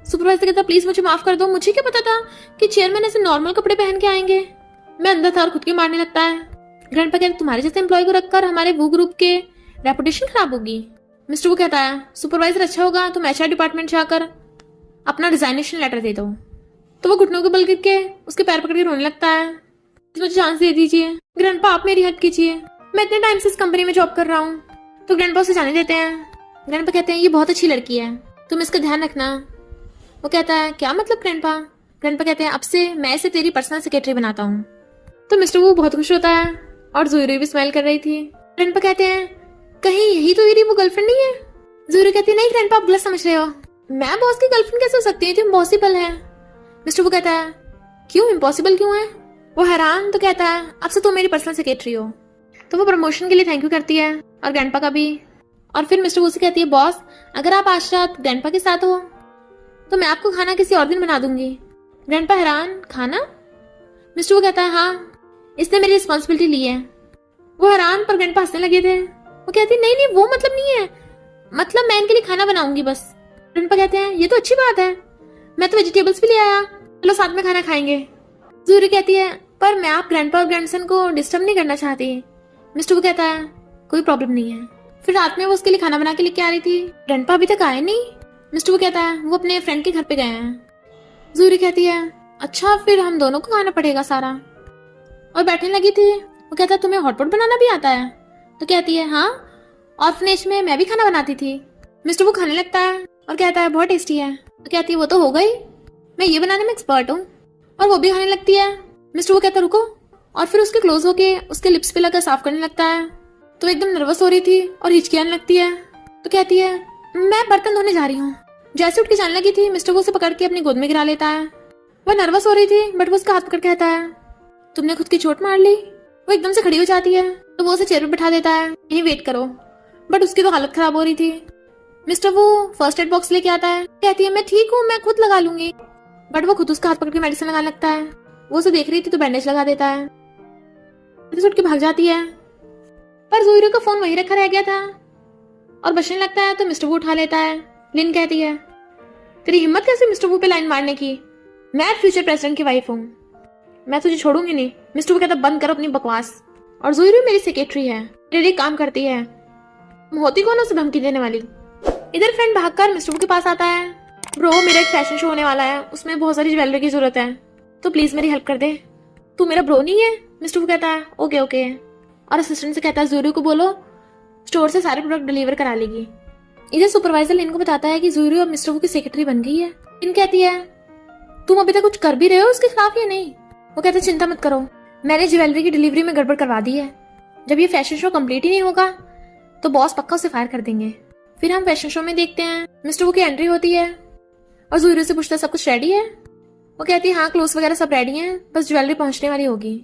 सुपरवाइजर कहता प्लीज मुझे माफ कर दो, मुझे क्या पता था कि चेयरमैन ऐसे नॉर्मल कपड़े पहन के आएंगे, मैं अंदर था और खुद के मारने लगता है। ग्रैंडपा कहता तुम्हारे जैसे एम्प्लॉय को रखकर हमारे वो ग्रुप के रेपुटेशन खराब होगी। मिस्टर वो कहता है सुपरवाइजर अच्छा होगा तुम एचआर डिपार्टमेंट जाकर अपना रिजाइनेशन लेटर दे दो। तो वो घुटनों के बल गिर के उसके पैर पकड़ के रोने लगता है। मुझे चांस दे दीजिए ग्रैंडपा, आप मेरी हेल्प कीजिए, मैं इतने टाइम से इस कंपनी में जॉब कर रहा हूँ। तो ग्रैंडपा उसे जाने देते हैं। ग्रैंडपा कहते हैं ये बहुत अच्छी लड़की है, तुम इसका ध्यान रखना। वो कहता है क्या मतलब ग्रैंडपा। ग्रैंडपा कहते हैं अब से मैं इसे तेरी पर्सनल सेक्रेटरी बनाता हूँ। तो मिस्टर वो बहुत खुश होता है और जूरी भी स्माइल कर रही थी। ग्रैंडपा कहते हैं कहीं यही तो मेरी वो गर्लफ्रेंड नहीं है। जूरी कहती है नहीं ग्रैंडपा आप गलत समझ रहे हो, मैं बॉस की गर्लफ्रेंड कैसे हो सकती है, तो इम्पॉसिबल है। मिस्टर वो कहता है क्यों इम्पॉसिबल क्यों है। वो हैरान। तो कहता है अब से तुम मेरी पर्सनल सेक्रेटरी हो। तो वो प्रमोशन के लिए थैंक यू करती है और ग्रैंडपा का भी। और फिर मिस्टर वो से कहती है बॉस अगर आप आज रात ग्रैंडपा के साथ हो तो मैं आपको खाना किसी और दिन बना दूंगी। ग्रैंडपा हैरान खाना। मिस्टर वो कहता है हाँ इसने मेरी रिस्पॉन्सिबिलिटी ली है। वो हैरान पर ग्रैंडपा हंसने लगे थे। वो कहती नहीं नहीं वो मतलब नहीं है, मतलब मैं इनके लिए खाना बनाऊंगी बस। ग्रैंडपा कहते हैं ये तो अच्छी बात है, मैं तो वेजिटेबल्स भी ले आया, चलो साथ में खाना खाएंगे। जूरी कहती है पर मैं आप ग्रैंडपा और ग्रैंडसन को डिस्टर्ब नहीं करना चाहती। मिस्टर वो कहता है कोई प्रॉब्लम नहीं है। फिर रात में वो उसके लिए खाना बना के लेके आ रही थी। ग्रैंडपा अभी तक आए नहीं। मिस्टर वो कहता है वो अपने फ्रेंड के घर पे गए हैं। जूरी कहती है अच्छा फिर हम दोनों को खाना पड़ेगा सारा, और बैठने लगी थी। वो कहता है तुम्हें हॉटपॉट बनाना भी आता है। तो कहती है हाँ ऑर्फनेज में मैं भी खाना बनाती थी। मिस्टर वो खाने लगता है और कहता है बहुत टेस्टी है। तो कहती है वो तो हो गई, मैं ये बनाने में एक्सपर्ट हूँ। और वो भी खाने लगती है। मिस्टर वो कहता है रुको, और फिर उसके क्लोज होके उसके लिप्स पे लगा साफ करने लगता है। तो एकदम नर्वस हो रही थी और हिचकियाने लगती है। तो कहती है मैं बर्तन धोने जा रही हूँ। जैसे उठ के जाने लगी थी मिस्टर वो उसे पकड़ के अपनी गोद में गिरा लेता है। वह नर्वस हो रही थी बट वो उसका हाथ पकड़ कहता है तुमने खुद की चोट मार ली। वो एकदम से खड़ी हो जाती है तो वो उसे चेयर पे बिठा देता है, यही वेट करो। बट उसकी तो हालत खराब हो रही थी। मिस्टर वो फर्स्ट एड बॉक्स लेके आता है। कहती है मैं ठीक हूँ मैं खुद लगा लूंगी। बट वो खुद उसका हाथ पकड़ के मेडिसिन लगाने लगता है। वो उसे देख रही थी तो बैंडेज लगा देता है। उठ के भाग जाती है पर जूरी का फोन वहीं रखा रह गया था और बचने लगता है। तो मिस्टर वो उठा लेता है। लिन कहती है तेरी हिम्मत कैसे मिस्टर वो पे लाइन मारने की, मैं फ्यूचर प्रेसिडेंट की वाइफ हूँ, मैं तुझे छोड़ूंगी नहीं। मिस्टर वो कहता बंद करो अपनी बकवास। और जुईरू मेरी सेक्रेटरी है, मेरे लिए काम करती है, होती कौन उसे धमकी देने वाली। इधर फ्रेंड भागकर मिस्टर वो के पास आता है। ब्रो मेरा एक फैशन शो होने वाला है, उसमें बहुत सारी ज्वेलरी की जरूरत है, तो प्लीज मेरी हेल्प कर दे। तू मेरा ब्रो नहीं है? मिस्टर वो कहता है ओके ओके, और असिस्टेंट से कहता है जुईरू को बोलो स्टोर से सारे प्रोडक्ट डिलीवर करा लेगी। इधर सुपरवाइजर लिन को बताता है कि जुईरू अब मिस्टर वो की सेक्रेटरी बन गई है। लिन कहती है तुम अभी तक कुछ कर भी रहे हो उसके खिलाफ या नहीं? वो कहते चिंता मत करो, मैंने ज्वेलरी की डिलीवरी में गड़बड़ करवा दी है, जब ये फैशन शो कंप्लीट ही नहीं होगा तो बॉस पक्का उसे फायर कर देंगे। फिर हम फैशन शो में देखते हैं मिस्टर वो की एंट्री होती है और जुईरू से पूछता है सब कुछ रेडी है? वो कहती है हाँ क्लोथ्स वगैरह सब रेडी हैं, बस ज्वेलरी पहुंचने वाली होगी।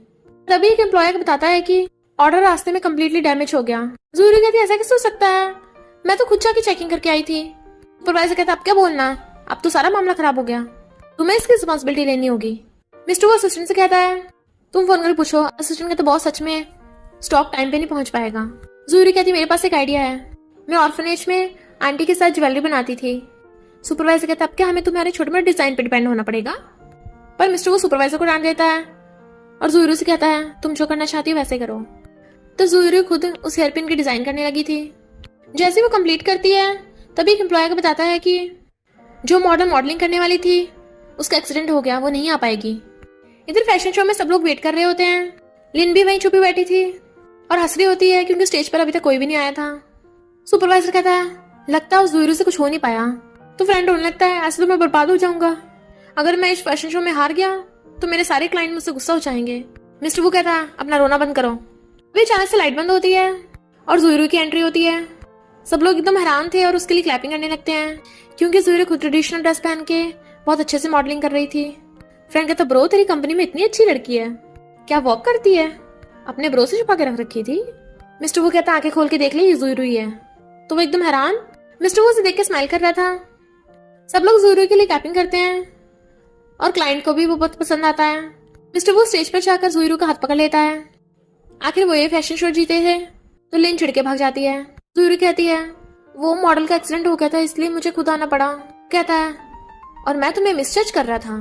तभी एक एम्प्लॉय को बताता है कि ऑर्डर रास्ते में कम्प्लीटली डैमेज हो गया। जुईरू कहती है ऐसा कैसे हो सकता है, मैं तो खुद जाके चेकिंग करके आई थी। सुपरवाइजर कहता अब क्या बोलना, अब तो सारा मामला खराब हो गया, तुम्हें इसकी रिस्पॉन्सिबिलिटी लेनी होगी। मिस्टर वो असिस्टेंट से कहता है तुम फोन करके पूछो। असिस्टेंट कहता बॉस सच में स्टॉक टाइम पे नहीं पहुंच पाएगा। जुईरू कहती मेरे पास एक आइडिया है, मैं ऑर्फनेज में आंटी के साथ ज्वेलरी बनाती थी। सुपरवाइजर कहता अब क्या हमें तुम्हारे छोटे मोटे डिजाइन पे डिपेंड होना पड़ेगा? पर मिस्टर वो सुपरवाइजर को डांट देता है और जुईरू से कहता है तुम जो करना चाहती हो वैसे करो। तो जुईरू खुद उस हेयरपिन की डिजाइन करने लगी थी। जैसे वो कंप्लीट करती है तभी एक एम्प्लॉय को बताता है कि जो मॉडल मॉडलिंग करने वाली थी उसका एक्सीडेंट हो गया, वो नहीं आ पाएगी। इधर फैशन शो में सब लोग वेट कर रहे होते हैं। लिन भी वहीं छुपी बैठी थी और हंस रही होती है क्योंकि स्टेज पर अभी तक कोई भी नहीं आया था। सुपरवाइजर कहता है लगता है उस जुईरू से कुछ हो नहीं पाया। तो फ्रेंड होने लगता है ऐसे तो मैं बर्बाद हो जाऊंगा, अगर मैं इस फैशन शो में हार गया तो मेरे सारे क्लाइंट मुझसे गुस्सा हो जाएंगे। मिस्टर वो कहता है अपना रोना बंद करो। अभी अचानक से लाइट बंद होती है और जुईरू की एंट्री होती है। सब लोग एकदम हैरान थे और उसके लिए क्लैपिंग करने लगते हैं क्योंकि जुईरू खुद ट्रेडिशनल ड्रेस पहन के बहुत अच्छे से मॉडलिंग कर रही थी। फ्रेंड कहता ब्रो तेरी कंपनी में इतनी अच्छी लड़की है, क्या वॉक करती है? अपने ब्रो से छुपा के रख रखी थी। मिस्टर वो कहता आंखें खोल के देख ले ये जुईरू ही है। तो वो एकदम हैरान मिस्टर वो से देख के स्माइल कर रहा था। सब लोग जुईरू के लिए क्लैपिंग करते हैं और क्लाइंट को भी वो बहुत पसंद आता है। मिस्टर वो स्टेज पर जाकर जुईरू का हाथ पकड़ लेता है। आखिर वो ये फैशन शो जीते थे। तो लिन छिड़के भाग जाती है। जुईरू कहती है वो मॉडल का एक्सीडेंट हो गया था इसलिए मुझे खुद आना पड़ा। कहता है और मैं तुम्हें मिसजज कर रहा था,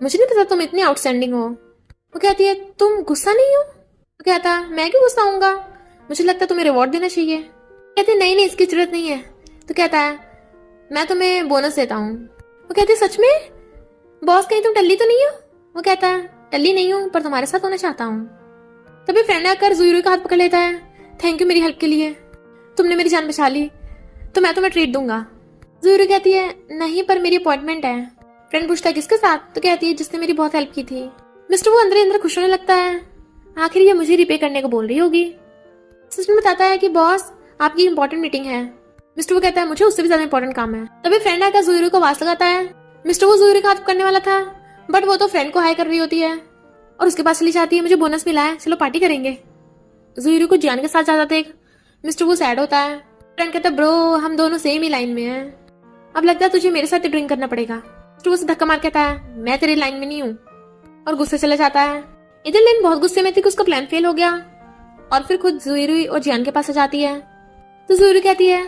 मुझे नहीं पता तुम इतनी आउटस्टैंडिंग हो। वो कहती है तुम गुस्सा नहीं हो? तो कहता मैं क्यों गुस्सा होऊंगा, मुझे लगता है तुम्हें रिवॉर्ड देना चाहिए। कहते नहीं नहीं इसकी जरूरत नहीं है। तो कहता है मैं तुम्हें बोनस देता हूँ। वो कहती सच में बॉस कहीं तुम टल्ली तो नहीं हो? वो कहता है टल्ली नहीं हूँ पर तुम्हारे साथ होना चाहता हूँ। तभी फ्रेंड आकर जुईरू का हाथ पकड़ लेता है। थैंक यू मेरी हेल्प के लिए, तुमने मेरी जान बचा ली, तो मैं तुम्हें ट्रीट दूंगा। जुईरू कहती है नहीं पर मेरी अपॉइंटमेंट है। फ्रेंड पूछता है किसके साथ? तो कहती है जिसने मेरी बहुत हेल्प की थी। मिस्टर वो अंदर अंदर खुश होने लगता है, आखिर ये मुझे रिपे करने को बोल रही होगी। सिस्टम बताता है कि बॉस आपकी इंपॉर्टेंट मीटिंग है। मिस्टर वो कहता है मुझे उससे भी ज्यादा इंपॉर्टेंट काम है। तभी फ्रेंड आकर जुईरू को आवाज लगाता है। मिस्टर वो जुईरू का हाथ करने वाला था बट वो तो फ्रेंड को हाई कर रही होती है और उसके पास चली जाती है मुझे बोनस मिला है चलो पार्टी करेंगे। जुईरू को जियान के साथ जाता देख मिस्टर वो सैड होता है। फ्रेंड कहता है ब्रो हम दोनों सेम ही लाइन में हैं, अब लगता है तुझे मेरे साथ ड्रिंक करना पड़ेगा। मिस्टर वो से धक्का मार कहता है मैं तेरी लाइन में नहीं हूँ और गुस्से चला जाता है। इधर लिन बहुत गुस्से में थी कि उसका प्लान फेल हो गया और फिर खुद जुईरू और जियान के पास आ जाती है। तो जुईरू कहती है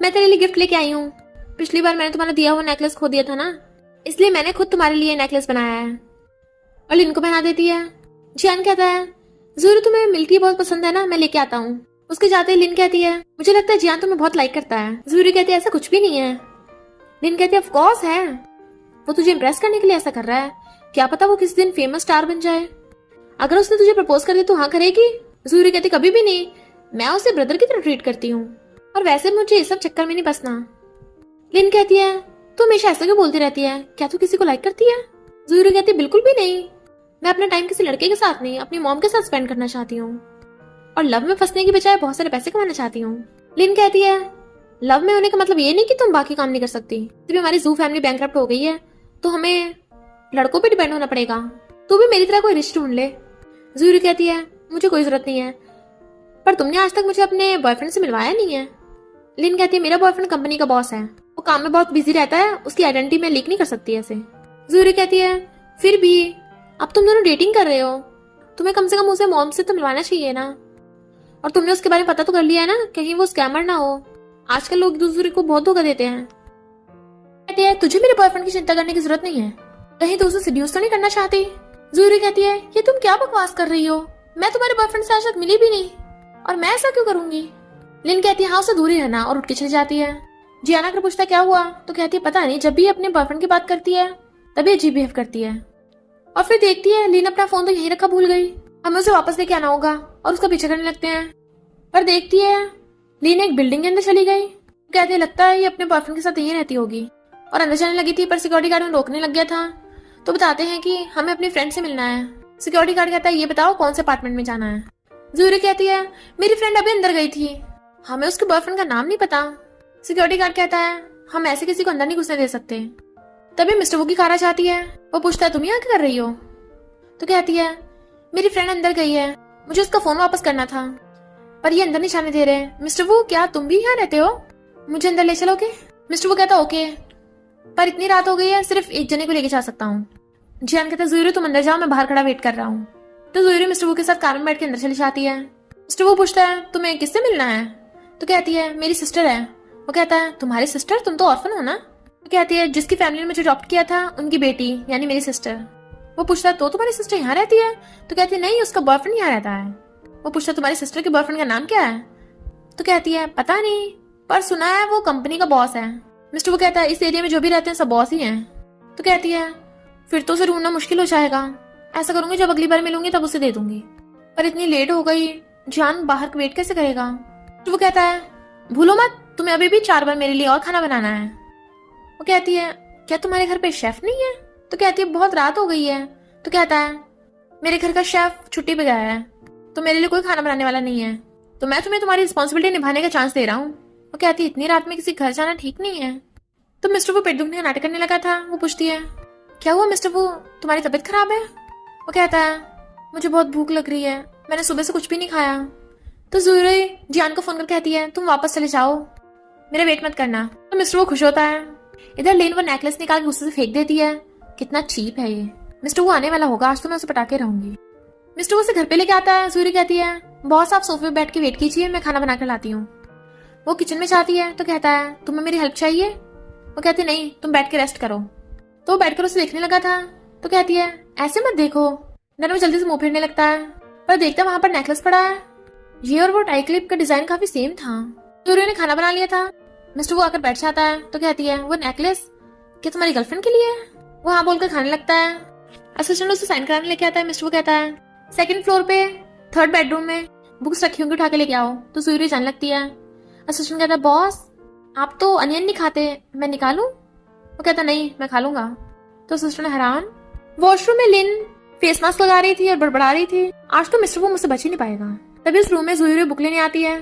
मैं तेरे लिए गिफ्ट लेके आई हूँ, पिछली बार मैंने तुम्हारा दिया हुआ नेकलेस खो दिया था ना, इसलिए मैंने खुद तुम्हारे लिए नेकलेस बनाया है। और लिन को पहना देती है। जियान कहता है जुईरू तुम्हें मिल्की बहुत पसंद है ना, मैं लेके आता हूँ। उसके जाते ही लिन कहती है मुझे लगता है जियान तुम्हें बहुत लाइक करता है। जुईरू कहती है ऐसा कुछ भी नहीं है। लिन कहती है ऑफ कोर्स है, वो तुझे इम्प्रेस करने के लिए ऐसा कर रहा है, क्या पता वो किसी दिन फेमस स्टार बन जाए। अगर उसने तुझे प्रपोज कर दिया तो हाँ करेगी? जुईरू कहती कभी भी नहीं, मैं उसे ब्रदर की तरह ट्रीट करती हूँ और वैसे मुझे इस सब चक्कर में नहीं बसना। लिन कहती है तू हमेशा ऐसा क्यों बोलती रहती है, क्या तू किसी को लाइक करती है? जुईरू कहती बिल्कुल भी नहीं, मैं अपना टाइम किसी लड़के के साथ नहीं अपनी मॉम के साथ स्पेंड करना चाहती हूँ और लव में फंसने की बजाय बहुत सारे पैसे कमाना चाहती हूँ। लिन कहती है लव में होने का मतलब ये नहीं कि तुम बाकी काम नहीं कर सकती, जब हमारी जू फैमिली बैंकरप्ट हो गई है तो हमें लड़कों पे डिपेंड होना पड़ेगा, तू भी मेरी तरह कोई रिश्ता ढूंढ ले। जुईरू कहती है मुझे कोई जरूरत नहीं है, पर तुमने आज तक मुझे अपने बॉयफ्रेंड से मिलवाया नहीं है। लिन कहती है मेरा बॉयफ्रेंड कंपनी का बॉस है, वो काम में बहुत बिजी रहता है, उसकी आइडेंटिटी मैं लीक नहीं कर सकती ऐसे। जुईरू कहती है फिर भी अब तुम दोनों डेटिंग कर रहे हो, तुम्हें कम से कम उसे मॉम से तो मिलवाना चाहिए ना, और तुमने उसके बारे में पता तो कर लिया है ना, कहीं वो स्कैमर ना हो। आजकल लोग एक दूसरे को बहुत धोखा देते हैं। कहते हैं तुझे मेरे बॉयफ्रेंड की चिंता करने की जरूरत नहीं है, कहीं तो उसे सिड्यूस तो नहीं करना चाहती। जूरी कहती है ये तुम क्या बकवास कर रही हो, मैं तुम्हारे बॉयफ्रेंड से आज तक मिली भी नहीं, और मैं ऐसा क्यों करूंगी। लिन कहती है हाँ उससे दूर ही रहना, और उठ के चली जाती है। जियाना कर पूछता क्या हुआ, तो कहती है पता नहीं, जब भी अपने बॉयफ्रेंड की बात करती है तभी अजीब बिहेव करती है। और फिर देखती है लिन अपना फोन तो यहीं रखा भूल गई, हमें उसे वापस लेके आना होगा, और उसका पीछे करने लगते हैं। पर देखती है लिन एक बिल्डिंग के अंदर चली गई। कहते लगता है ये अपने बॉयफ्रेंड के साथ यहीं रहती होगी, और अंदर जाने लगी थी, पर सिक्योरिटी गार्ड उन्हें रोकने लग गया था। तो बताते हैं कि हमें अपनी फ्रेंड से मिलना है। सिक्योरिटी गार्ड कहता है ये बताओ कौन से अपार्टमेंट में जाना है। जूरी कहती है मेरी फ्रेंड अभी अंदर गई थी, हमें उसके बॉयफ्रेंड का नाम नहीं पता। सिक्योरिटी गार्ड कहता है हम ऐसे किसी को अंदर नहीं घुसने दे सकते। तभी मिस्टर वू की कार आ जाती है। वो पूछता है तुम यहाँ क्या कर रही हो, तो कहती है मेरी फ्रेंड अंदर गई है, मुझे उसका फोन वापस करना था, पर ये अंदर नहीं जाने दे रहे। मिस्टर वू क्या तुम भी यहाँ रहते हो, मुझे अंदर ले चलोगे। मिस्टर वू कहता ओके, पर इतनी रात हो गई है, सिर्फ एक जने को लेके जा सकता हूँ। जियान कहता है जूरी तुम अंदर जाओ, मैं बाहर खड़ा वेट कर रहा हूँ। तो जूरी मिस्टर वू के साथ कार में बैठ के अंदर चली जाती है। मिस्टर वू पूछता है तुम्हें किससे मिलना है, तो कहती है मेरी सिस्टर है। वो कहता है तुम्हारी सिस्टर, तुम तो ऑर्फन हो ना। तो कहती है जिसकी फैमिली ने मुझे अडॉप्ट किया था उनकी बेटी यानी मेरी सिस्टर। वो पूछता है तो तुम्हारी सिस्टर यहाँ रहती है, तो कहती है नहीं उसका बॉयफ्रेंड यहाँ रहता है। वो पूछता है तुम्हारी सिस्टर के बॉयफ्रेंड का नाम क्या है, तो कहती है पता नहीं, पर सुना है वो कंपनी का बॉस है। मिस्टर वो कहता है इस एरिया में जो भी रहते हैं सब बॉस ही हैं। तो कहती है फिर तो उसे ढूंढना मुश्किल हो जाएगा, ऐसा करूंगी जब अगली बार मिलूंगी तब उसे दे दूंगी, पर इतनी लेट हो गई, जान बाहर वेट कैसे करेगा। तो वो कहता है भूलो मत तुम्हें अभी भी 4 बार मेरे लिए और खाना बनाना है। वो कहती है क्या तुम्हारे घर पे शेफ नहीं है, तो कहती है बहुत रात हो गई है। तो कहता है मेरे घर का शेफ छुट्टी पे गया है, तो मेरे लिए कोई खाना बनाने वाला नहीं है, तो मैं तुम्हें तुम्हारी रिस्पॉन्सिबिलिटी निभाने का चांस दे रहा हूँ। वो कहती है इतनी रात में किसी घर जाना ठीक नहीं है। तो मिस्टर वो पेट दुखने का नाटक करने लगा था। वो पूछती है क्या हुआ मिस्टर वो, तुम्हारी तबीयत खराब है। वो कहता है मुझे बहुत भूख लग रही है, मैंने सुबह से कुछ भी नहीं खाया। तो जूरी जियान को फोन कर कहती है तुम वापस चले जाओ, मेरा वेट मत करना। तो मिस्टर वो खुश होता है। इधर लेन वो नेकलेस निकाल के गुस्से से फेंक देती है, कितना चीप है ये, मिस्टर वो आने वाला होगा, आज तो मैं उसे पटाके रहूंगी। मिस्टर वो उसे घर पे लेके आता है। जूरी कहती है बॉस आप सोफे पे बैठ के वेट कीजिए, मैं खाना बना कर लाती हूँ। वो किचन में जाती है तो कहता है तुम्हें मेरी हेल्प चाहिए। वो कहती नहीं तुम बैठ के रेस्ट करो। तो वो बैठकर उसे देखने लगा था। तो कहती है ऐसे मत देखो। देन वो जल्दी से मुंह फेरने लगता है, पर देखता वहां पर नेकलेस पड़ा है। ये और वो टाई क्लिप का डिजाइन काफी सेम था। जूरी ने खाना बना लिया था। मिस्टर वो आकर बैठ जाता है। तो कहती है वो नेकलेस क्या तुम्हारी गर्लफ्रेंड के लिए है। वो हाँ बोलकर खाने लगता है। असिस्टेंट उसे साइन कराने लेके आता है। मिस्टर वो कहता है 2nd फ्लोर पे 3rd बेडरूम में बुक्स रखी होंगी, उठा के लेके आओ। तो जूरी जाने लगती है। असिस्टेंट कहता है बॉस आप तो अनियन नहीं खाते, मैं निकालूं। वो कहता नहीं मैं खा लूंगा। तो असिस्टेंट हैरान। वॉशरूम में लिन फेस मास्क लगा रही थी और बड़बड़ा रही थी, आज तो मिस्टर वो मुझसे बच ही नहीं पाएगा। तभी उस रूम में जूरी बुक लेने आती है।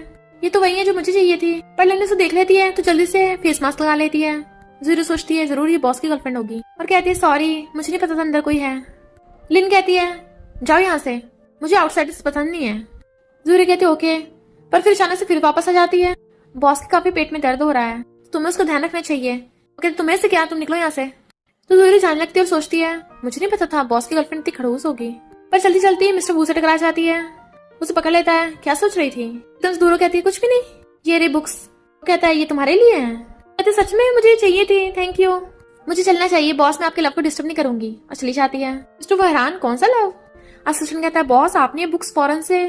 ये तो वही है जो मुझे चाहिए थी, पर लिन उसे देख लेती है तो जल्दी से फेस मास्क लगा लेती है। जूरी सोचती है जरूर ये बॉस की गर्लफ्रेंड होगी, और कहती है सॉरी मुझे नहीं पता था अंदर कोई है। लिन कहती है जाओ यहाँ से, मुझे आउटसाइडर्स पसंद नहीं है। जूरी कहती है ओके, पर फिर अचानक से फिर वापस आ जाती है। बॉस के काफी पेट में दर्द हो रहा है, तुम्हें उसका ध्यान रखना चाहिए। वो कहती तुम्हें से क्या, तुम निकलो यहाँ से। तो जूरी जाने लगती है और सोचती है मुझे नहीं पता था बॉस की गर्लफ्रेंड इतनी खड़ूस होगी। पर चलती चलती मिस्टर वू से टकरा जाती है। उसे पकड़ लेता है। क्या सोच रही थी। एकदम से दूर कहती है कुछ भी नहीं, ये रे बुक्स। वो कहता है ये तुम्हारे लिए है। कहते सच में मुझे चाहिए थी, थैंक यू, मुझे चलना चाहिए बॉस, मैं आपके लव को डिस्टर्ब नहीं करूंगी। और चली जाती है। मिस्टर वो हैरान कौन सा लव। असिस्टेंट कहता है बॉस आपने ये बुक्स फॉरन से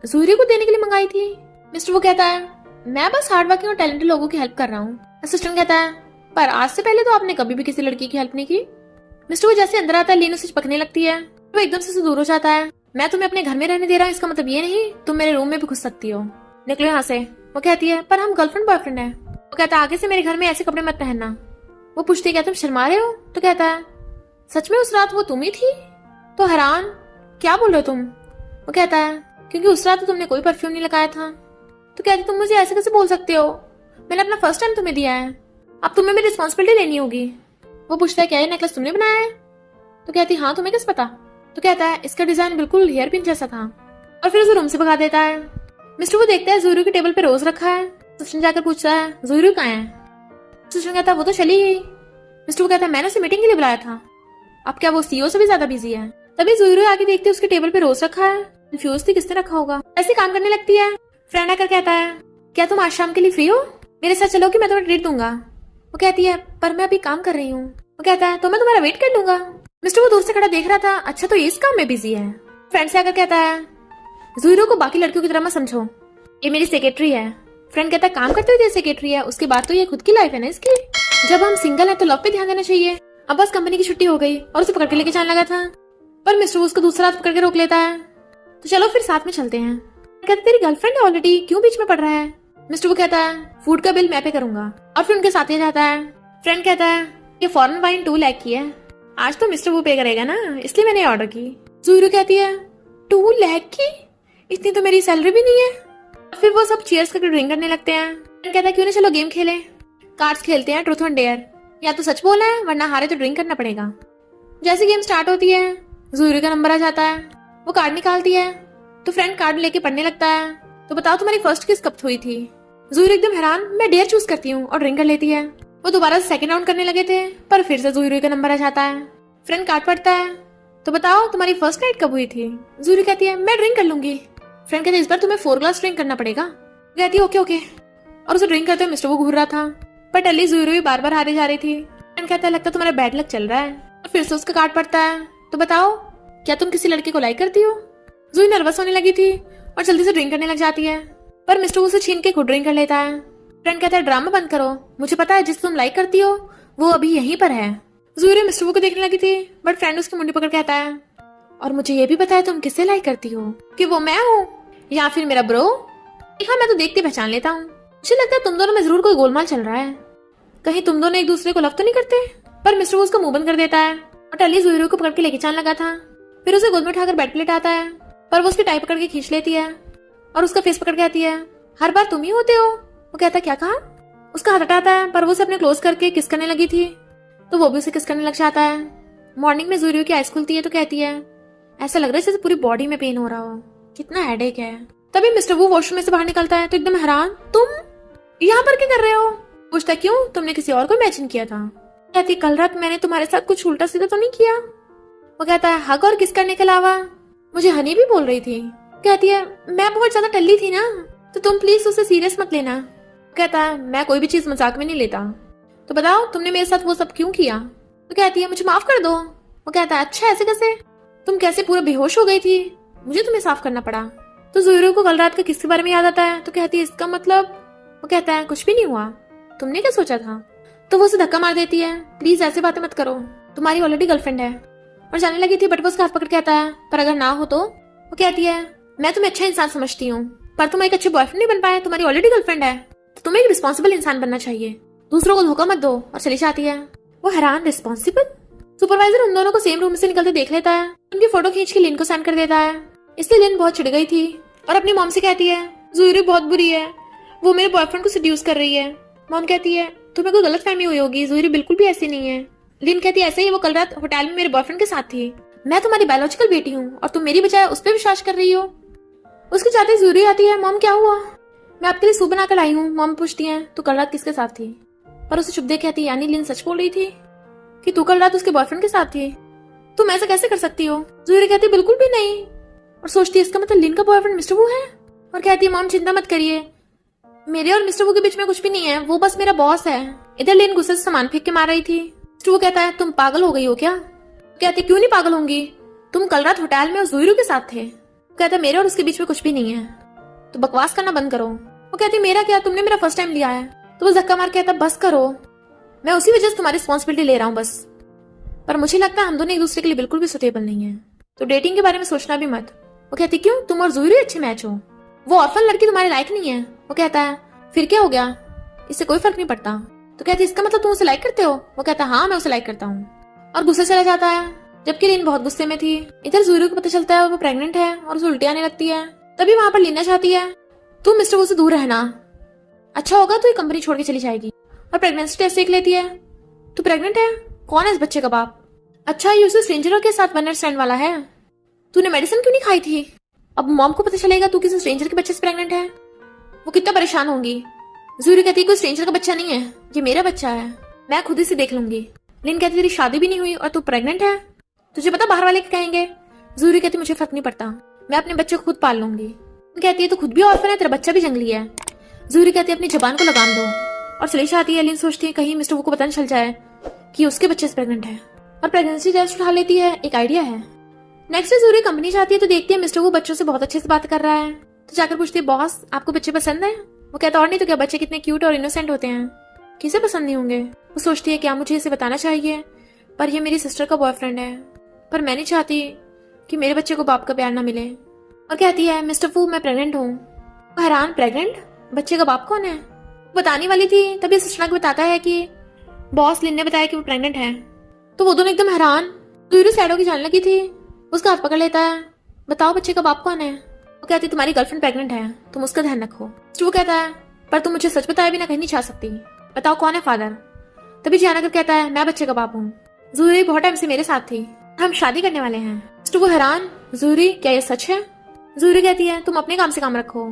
जूरी को देने के लिए मंगाई थी। मिस्टर वो कहता है मैं बस हार्ड वर्किंग और टैलेंटेड लोगों की हेल्प कर रहा हूँ। असिस्टेंट कहता है पर आज से पहले तो आपने कभी भी किसी लड़की की हेल्प नहीं की। मिस्टर वो जैसे अंदर आता है लीन उसे चिपकने लगती है। वो एकदम से दूर हो जाता है। मैं तुम्हें अपने घर में रहने दे रहा हूँ, इसका मतलब ये नहीं तुम मेरे रूम में भी घुस सकती हो, निकलो यहाँ से। वो कहती है पर हम गर्लफ्रेंड बॉयफ्रेंड है। वो कहता है आगे से मेरे घर में ऐसे कपड़े मत पहनना। वो पूछती है क्या तुम शर्मा रहे हो। तो कहता है सच में उस रात वो तुम ही थी। तो हैरान क्या बोल रहे हो तुम। वो कहता है क्योंकि उस रात तो तुमने कोई परफ्यूम नहीं लगाया था। तो कहती तुम मुझे ऐसे कैसे बोल सकते हो, मैंने अपना फर्स्ट टाइम तुम्हें दिया है, अब तुम्हें मेरी रिस्पॉन्सिबिलिटी लेनी होगी। वो पूछता है क्या ये नेकलेस तुमने बनाया है। तो कहती हाँ तुम्हें कैसे पता। तो कहता है इसका डिजाइन बिल्कुल हेयर पिन जैसा था, और फिर उसे रूम से भगा देता है। मिस्टर वो देखता है जूरू की टेबल पे रोज रखा है। सुशन जाकर पूछता है जूरू कहाँ है। सुशन कहता है वो तो चली गई। मिस्टर वो कहता है मैंने उसे मीटिंग के लिए बुलाया था, अब क्या वो सीईओ से भी ज्यादा बिजी है। तभी जूरू आगे देखते उसके टेबल पे रोज रखा है, कंफ्यूज थी किसने रखा होगा। ऐसे काम करने लगती है। फ्रेंड आकर कहता है क्या तुम आज शाम के लिए फ्री हो, मेरे साथ चलोगी, मैं तुम्हें ट्रीट दूंगा। वो कहती है पर मैं अभी काम कर रही हूँ। वो कहता है तो मैं तुम्हारा वेट कर लूंगा। मिस्टर वो दूर से खड़ा देख रहा था। अच्छा तो ये इस काम में बिजी है। फ्रेंड से आकर कहता है, ज़ुइरो को बाकी लड़कियों की तरह मत समझो, ये मेरी सेक्रेटरी है। फ्रेंड कहता है, काम करते हुए सेक्रेटरी है, उसके बाद तो ये खुद की लाइफ है ना इसकी। जब हम सिंगल है तो लव पे ध्यान देना चाहिए। अब बस कंपनी की छुट्टी हो गई और उसे पकड़ के लेके जाने लगा था, पर मिस्टर वो उसका दूसरा हाथ पकड़ के रोक लेता है। तो चलो फिर साथ में चलते हैं। कहते तेरी गर्लफ्रेंड है ऑलरेडी, क्यों बीच में पड़ रहा है। मिस्टर वो कहता है, फूड का बिल मैं पे करूंगा, और फिर उनके साथ ही जाता है। फ्रेंड कहता है, ये फॉरेन वाइन 2 लाख की है, आज तो मिस्टर वो पे करेगा ना, इसलिए मैंने ऑर्डर की। ज़ुइरो कहती है, 2 लाख की, इतनी तो मेरी सैलरी भी नहीं है। फिर वो सब चीयर्स करके ड्रिंक करने लगते हैं। फ्रेंड कहता है, क्यों ना चलो गेम खेलें, कार्ड्स खेलते हैं, ट्रूथ और डेयर, या तो सच बोलना है वरना हारे तो ड्रिंक करना पड़ेगा। जैसे गेम स्टार्ट होती है ज़ुइरो का नंबर आ जाता है। वो कार्ड निकालती है तो फ्रेंड कार्ड लेके पढ़ने लगता है। तो बताओ तुम्हारी फर्स्ट किस कब हुई थी। ज़ुइरो एकदम हैरान, मैं डेयर चूज करती हूँ, और ड्रिंक कर लेती है। वो दोबारा सेकंड राउंड करने लगे थे, पर फिर से ज़ुइरो का नंबर आ जाता है। फ्रेंड कार्ड पढ़ता है, तो बताओ तुम्हारी फर्स्ट नाइट कब हुई थी। ज़ुइरो कहती है, मैं ड्रिंक कर लूंगी। फ्रेंड कहते हैं, इस बार तुम्हें 4 ग्लास ड्रिंक करना पड़ेगा। कहती है, ओके ओके, और उसे ड्रिंक करते हुए मिस्टर वो घूर रहा था, पर टल्ली ज़ुइरो भी बार बार हारे जा रही थी। फ्रेंड कहता है, लगता तुम्हारा बैड लक चल रहा है, और फिर से उसका कार्ड पढ़ता है, तो बताओ क्या तुम किसी लड़के को लाइक करती हो। ज़ुई नर्वस होने लगी थी और जल्दी से ड्रिंक करने लग जाती है, पर मिस्टर उसे छीन के खुद ड्रिंक कर लेता है। फ्रेंड कहता है, ड्रामा बंद करो, मुझे पता है जिस तुम लाइक करती हो वो अभी यहीं पर है। ज़ुई मिस्टर वो को देखने लगी थी, बट फ्रेंड उसकी मुंडी पकड़ कहता है, और मुझे ये भी पता है तुम किससे लाइक करती हो, कि वो मैं हूँ या फिर मेरा ब्रो। हाँ मैं तो देखती पहचान लेता हूँ, मुझे लगता है तुम दोनों में जरूर कोई गोलमाल चल रहा है, कहीं तुम दोनों एक दूसरे को लव तो नहीं करते। पर मिस्टर वो उसका मुंह बंद कर देता है, और टल्ली ज़ुइरो को पकड़ के लेके जाने लगा था। फिर उसे गोद में उठाकर बेड पे लेटाता है, पर वो उसकी टाई पकड़ के खींच लेती है और उसका फेस पकड़ के आती है, हर बार तुम ही होते हो। वो कहता है, क्या कहा। उसका हाथ हटाता है, पर वो उसे अपने क्लोज करके किस करने लगी थी, तो वो भी उसे किस करने लग जाता है। मॉर्निंग में ज़ुइरो की आइज खुलती है तो कहती है, ऐसा लग रहा है जैसे पूरी बॉडी में पेन हो रहा हो, कितना हेडेक है। तभी मिस्टर वो वॉशरूम में से बाहर निकलता है तो एकदम हैरान, तुम यहाँ पर क्या कर रहे हो। पूछता, क्यों, तुमने किसी और को इमेजिन किया था। कहती, कल रात मैंने तुम्हारे साथ कुछ उल्टा सीधा तो नहीं किया। वो कहता है, हग और किस करने के अलावा मुझे हनी भी बोल रही थी। कहती है, मैं बहुत ज्यादा टल्ली थी ना, तो तुम प्लीज उसे सीरियस मत लेना। कहता है, मैं कोई भी चीज मजाक में नहीं लेता, तो बताओ तुमने मेरे साथ वो सब क्यों किया। तो कहती है, मुझे माफ कर दो। वो कहता है, अच्छा ऐसे कैसे, तुम कैसे पूरा बेहोश हो गई थी, मुझे तुम्हें साफ करना पड़ा। तो ज़ुइरो को कल रात का किसके बारे में याद आता है, तो कहती है, इसका मतलब। वो कहता है, कुछ भी नहीं हुआ, तुमने क्या सोचा था। तो वो उसे धक्का मार देती है, प्लीज ऐसे बातें मत करो, तुम्हारी ऑलरेडी गर्लफ्रेंड है। और जाने लगी थी, बट वो उसका हाथ पकड़ कहता है, पर अगर ना हो तो। वो कहती है, मैं तुम्हें अच्छा इंसान समझती हूँ, पर तुम एक अच्छे बॉयफ्रेंड नहीं बन पाए, तुम्हारी ऑलरेडी गर्लफ्रेंड है, तो तुम्हें एक रिस्पॉन्सिबल इंसान बनना चाहिए, दूसरों को धोखा मत दो। और चली जाती है। वो हैरान, रिस्पॉन्सिबल। सुपरवाइजर उन दोनों को सेम रूम से निकलते देख लेता है, उनकी फोटो खींच के लिन को सेंड कर देता है। इसलिए लिन बहुत चिढ़ गई थी और अपनी मॉम से कहती है, ज़ुइरो बहुत बुरी है, वो मेरे बॉयफ्रेंड को सेड्यूस कर रही है। मॉम कहती है, तुम्हें कोई गलत फहमी हुई होगी, ज़ुइरो बिल्कुल भी ऐसी नहीं है। लिन कहती है, ऐसे ही वो कल रात होटल में मेरे बॉयफ्रेंड के साथ थी, मैं तुम्हारी बायोलॉजिकल बेटी हूँ और तुम मेरी बजाय उस पर विश्वास कर रही हो। उसके जाते ज़ुइरो आती है, मॉम क्या हुआ। मैं आपके लिए सूप बनाकर लाई हूँ। मॉम पूछती है, तू कल रात किसके साथ थी। पर उसे चुप देख कहती है, यानी लिन सच बोल रही थी कि तू कल रात उसके बॉयफ्रेंड के साथ थी, तुम ऐसा कैसे कर सकती हो। ज़ुइरो कहती है, बिल्कुल भी नहीं, और सोचती है इसका मतलब लिन का बॉयफ्रेंड मिस्टर वू है। और कहती है, मॉम चिंता मत करिए, मेरे और मिस्टर वू के बीच में कुछ भी नहीं है, वो बस मेरा बॉस है। इधर लिन गुस्से से सामान फेंक के मार रही थी। मिस्टर वू कहता है, तुम पागल हो गई हो क्या। कहती, क्यों नहीं पागल होंगी, तुम कल रात होटल में उस ज़ुइरो के साथ थे। कहता है, मेरे और उसके बीच में कुछ भी नहीं है, तो बकवास करना बंद करो। वो कहती, मेरा क्या, तुमने मेरा फर्स्ट टाइम लिया है। तो वो धक्का मार कहता, बस करो, मैं उसी वजह से तुम्हारी रिस्पॉन्सिबिलिटी ले रहा हूँ बस, पर मुझे लगता है हम दोनों एक दूसरे के लिए बिल्कुल भी सुटेबल नहीं है, तो डेटिंग के बारे में सोचना भी मत। वो कहती, क्यों, तुम और ज़ुइरो अच्छे मैच हो, वो ऑर्फन लड़की तुम्हारे लायक नहीं है। वो कहता है, फिर क्या हो गया, इससे कोई फर्क नहीं पड़ता। तो कहती, इसका मतलब तुम उसे लाइक करते हो। वो कहता है, हाँ मैं उसे लाइक करता हूँ, और गुस्से चला जाता है, जबकि लिन बहुत गुस्से में थी। इधर ज़ुइरो को पता चलता है वो प्रेग्नेंट है और उसे उल्टी आने लगती है। तभी वहां पर लीना चाहती है, तुम मिस्टर वो से दूर रहना, अच्छा होगा तो ये कंपनी छोड़ के चली जाएगी। और प्रेगनेंसी टेस्ट देख लेती है, तू प्रेग्नेंट है, कौन है इस बच्चे का बाप। अच्छा ये उसे स्ट्रेंजर के साथ 1 नाइट स्टैंड वाला है, तूने मेडिसिन क्यों नहीं खाई थी। अब मॉम को पता चलेगा तू किसी स्ट्रेंजर के बच्चे से प्रेग्नेंट है, वो कितना परेशान होंगी। ज़ुइरो कहती है, कोई स्ट्रेंजर का बच्चा नहीं है, ये मेरा बच्चा है, मैं खुद ही से देख लूंगी। लिन कहती, तेरी शादी भी नहीं हुई और तू प्रेग्नेंट है, तुझे पता बाहर वाले क्या कहेंगे। ज़ुइरो कहती, मुझे फर्क नहीं पड़ता, मैं अपने बच्चे को खुद पाल लूंगी। कहती है, तू खुद भी ऑर्फन है, तेरा बच्चा भी जंगली है। ज़ुइरो कहती है, अपनी जुबान को लगाम दो, और चली जाती है। लिन सोचती है कहीं मिस्टर वो को पता न चल जाए कि उसके बच्चे से प्रेग्नेंट है। और प्रेगनेंसी टेस्ट उठा लेती है। एक आइडिया है। नेक्स्ट डे जूरी कंपनी जाती है तो देखती है मिस्टर वो बच्चों से बहुत अच्छे से बात कर रहा है। तो जाकर पूछती है, बॉस आपको बच्चे पसंद है? वो कहता और नहीं तो क्या, बच्चे कितने क्यूट और इनोसेंट होते हैं, किसे पसंद नहीं होंगे। वो सोचती है क्या मुझे इसे बताना चाहिए, पर ये मेरी सिस्टर का बॉयफ्रेंड है, पर मैं नहीं चाहती कि मेरे बच्चे को बाप का प्यार ना मिले। और कहती है, मिस्टर फू मैं प्रेग्नेंट हूँ। वो हैरान, प्रेग्नेंट? बच्चे का बाप कौन है? बताने वाली थी तभी सिस्टर को बताता है कि बॉस लिन ने बताया कि वो प्रेग्नेंट है। तो वो दोनों एकदम हैरान। जूरी सैड होकर जाने लगी थी, उसका हाथ पकड़ लेता है, बताओ बच्चे का बाप कौन है? वो कहती तुम्हारी गर्लफ्रेंड प्रेग्नेंट है, तुम उसका ध्यान रखो। वो कहता है पर तुम मुझे सच बताए बिना कहीं नहीं जा सकती, बताओ कौन है फादर? तभी जियान कहता है मैं बच्चे का बाप हूँ, जूरी बहुत टाइम से मेरे साथ थी, हम शादी करने वाले हैं। वो हैरान, जूरी क्या ये सच है? जूरी कहती है तुम अपने काम से काम रखो,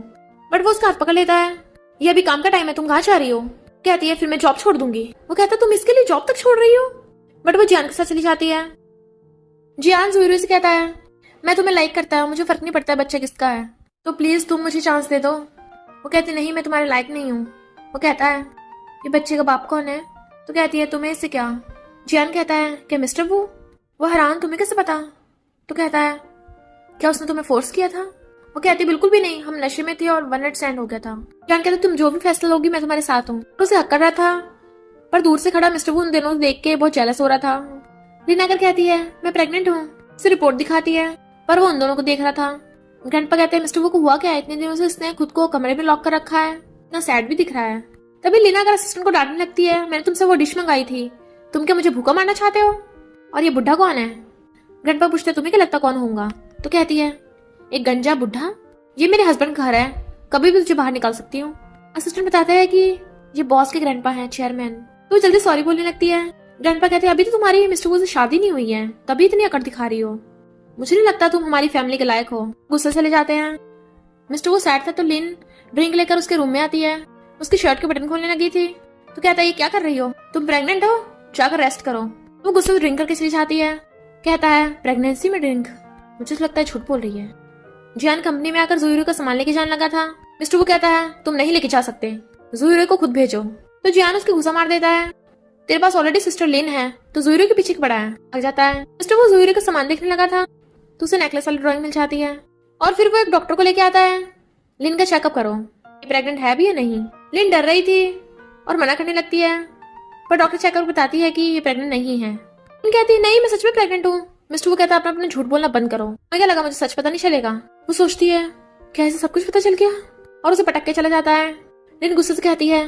बट वो उसका हाथ पकड़ लेता है, ये अभी काम का टाइम है, तुम कहाँ जा रही हो? कहती है फिर मैं जॉब छोड़ दूंगी। वो कहता तुम इसके लिए जॉब तक छोड़ रही हो? बट वो जियान के साथ चली जाती है। जियान जूरी से कहता है मैं तुम्हें लाइक करता हूँ, मुझे फर्क नहीं पड़ता है बच्चा किसका है, तो प्लीज तुम मुझे चांस दे दो। वो कहती नहीं मैं तुम्हारे लायक नहीं हूँ। वो कहता है ये बच्चे का बाप कौन है? तो कहती है तुम्हें इससे क्या? जियान कहता है क्या मिस्टर वो हैरान, तुम्हें कैसे पता? तो कहता है क्या उसने तुम्हें फोर्स किया था? वो कहती बिल्कुल भी नहीं, हम नशे में थे और वन नाइट स्टैंड हो गया था। जियान कहता तुम जो भी फैसला लोगी मैं तुम्हारे साथ हूँ। उसे हक कर रहा था, पर दूर से खड़ा मिस्टर उन दिनों देख के बहुत जेलस हो रहा था। रीना कर कहती है मैं प्रेग्नेंट हूँ, उसे रिपोर्ट दिखाती है, पर वो उन दोनों को देख रहा था। ग्रैंडपा कहते हैं मिस्टर वो को हुआ क्या है, इतने दिनों से इसने खुद को कमरे में लॉक कर रखा है, इतना सैड भी दिख रहा है। तभी लीना अगर असिस्टेंट को डांटने लगती है, मैंने तुमसे वो डिश मंगाई थी, तुम क्या मुझे भूखा मारना चाहते हो? और ये बुढ़ा कौन है? ग्रैंडपा पूछते तुम्हें क्या लगता कौन होगा? तो कहती है एक गंजा बुढ़ा, ये मेरे हस्बैंड का घर है, कभी भी तुझे बाहर निकाल सकती हूँ। असिस्टेंट बताता है कि ये बॉस के ग्रैंडपा है, चेयरमैन। तो जल्दी सॉरी बोलने लगती है। ग्रैंडपा कहते हैं अभी तो तुम्हारी मिस्टर वो से शादी नहीं हुई है, तभी इतनी अकड़ दिखा रही हो, मुझे नहीं लगता तुम हमारी फैमिली के लायक हो। गुस्से चले जाते हैं। मिस्टर वो सैड था तो लिन ड्रिंक लेकर उसके रूम में आती है, उसकी शर्ट के बटन खोलने लगी थी। तो कहता है ये क्या कर रही हो, तुम प्रेग्नेंट हो, जाकर रेस्ट करो। वो गुस्से से ड्रिंक करके चली जाती है। कहता है प्रेगनेंसी में ड्रिंक, मुझे तो लगता है झूठ बोल रही है। जियान कंपनी में आकर जूरी का सामान लेके जाने लगा था। मिस्टर वो कहता है तुम नहीं लेके जा सकते, जूरी को खुद भेजो। तो जियान उसके घुसा मार देता है, तेरे पास ऑलरेडी सिस्टर लिन है, तो जूरी के पीछे पड़ा है, लग जाता है। मिस्टर वो जूरी का सामान देखने लगा था तो उसे नेकलेस वाली ड्राइंग मिल जाती है, और फिर वो एक डॉक्टर को लेके आता है, लिन का चेकअप करो, ये प्रेग्नेंट है भी या नहीं। लिन डर रही थी और मना करने लगती है, पर डॉक्टर चेकअप बताती है कि ये प्रेग्नेंट नहीं है। लिन कहती है नहीं मैं सच में प्रेग्नेंट हूँ। मिस्टर वो कहता है अपना झूठ बोलना बंद करो। मैं क्या लगा मुझे सच पता नहीं चलेगा। वो सोचती है क्या इसे सब कुछ पता चल गया, और उसे पटक के चला जाता है। लिन गुस्से से कहती है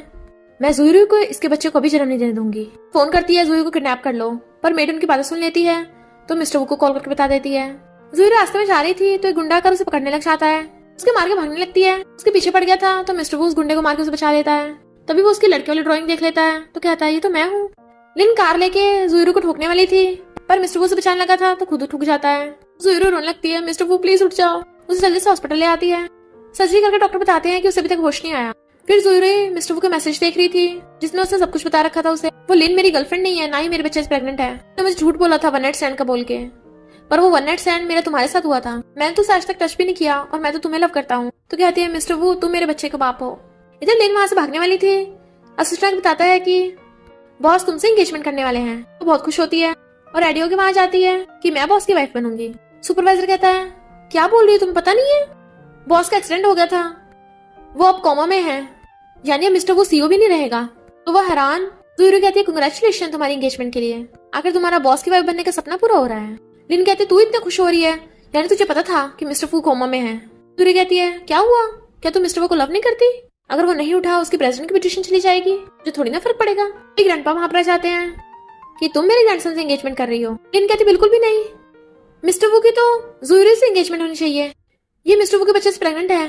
मैं जूरी को इसके बच्चे को भी जन्म नहीं देने दूंगी। फोन करती है जूरी को किडनैप कर लो, पर मेड उनकी बातें सुन लेती है तो मिस्टर वो को कॉल करके बता देती है। जूरी रास्ते में जा रही थी तो एक गुंडा आकर उसे पकड़ने लग जाता है, उसके मार के भागने लगती है। उसके पीछे पड़ गया था तो मिस्टर वो उस गुंडे को मार के उसे बचा लेता है। तभी वो उसकी लड़की वाली ड्राइंग देख लेता है तो कहता है ये तो मैं हूँ। लिन कार लेके जूरी को ठोकने वाली थी, पर मिस्टर वो से बचाने लगा था तो खुद ठुक जाता है। जूरी रोने लगती है, मिस्टर वो प्लीज उठ जाओ। उसे जल्दी से हॉस्पिटल ले आती है। सर्जरी करके डॉक्टर बताते हैं कि उसे अभी तक होश नहीं आया। फिर जूरी मिस्टर वो का मैसेज देख रही थी जिसमें उसने सब कुछ बता रखा था उसे, वो लिन मेरी गर्लफ्रेंड नहीं है, ना ही मेरे बच्चे से प्रेग्नेंट है। तो मुझे झूठ बोला था वन नाइट स्टैंड का बोल के, पर वो वन नाइट स्टैंड मेरा तुम्हारे साथ हुआ था, मैंने तो आज तक टच भी नहीं किया और मैं तो तुम्हें लव करता हूँ। तो कहती है मिस्टर वो तुम मेरे बच्चे का बाप हो। इधर लिन वहां से भागने वाली थी। असिस्टेंट बताता है कि बॉस तुमसे एंगेजमेंट करने वाले हैं। तो बहुत खुश होती है और रेडियो के वहां जाती है कि मैं बॉस की वाइफ बनूंगी। सुपरवाइजर कहता है क्या बोल रही हो, तुम्हें पता नहीं है बॉस का एक्सीडेंट हो गया था, वो अब कोमा में है, यानी मिस्टर वो सीओ भी नहीं रहेगा। तो वो हैरान। जूरी कहती है कांग्रेचुलेशन तुम्हारी एंगेजमेंट के लिए, आखिर तुम्हारा बॉस की वाइफ बनने का सपना पूरा हो रहा है। लिन कहती है तू इतना खुश हो रही है, यानी तुझे पता था कि मिस्टर फू कोमा में है। जूरी कहती है क्या हुआ, क्या तुम मिस्टर वो को लव नहीं करती? अगर वो नहीं उठा उसकी प्रेसिडेंट की पिटीशन चली जाएगी, जो थोड़ी ना फर्क पड़ेगा। ग्रैंडपा वहां पर जाते हैं कि तुम मेरे ग्रैंडसन से एंगेजमेंट कर रही हो। लिन कहती बिल्कुल भी नहीं, मिस्टर वो की तो जूरी से एंगेजमेंट होनी चाहिए, ये मिस्टर वो के बच्चे से प्रेग्नेंट है।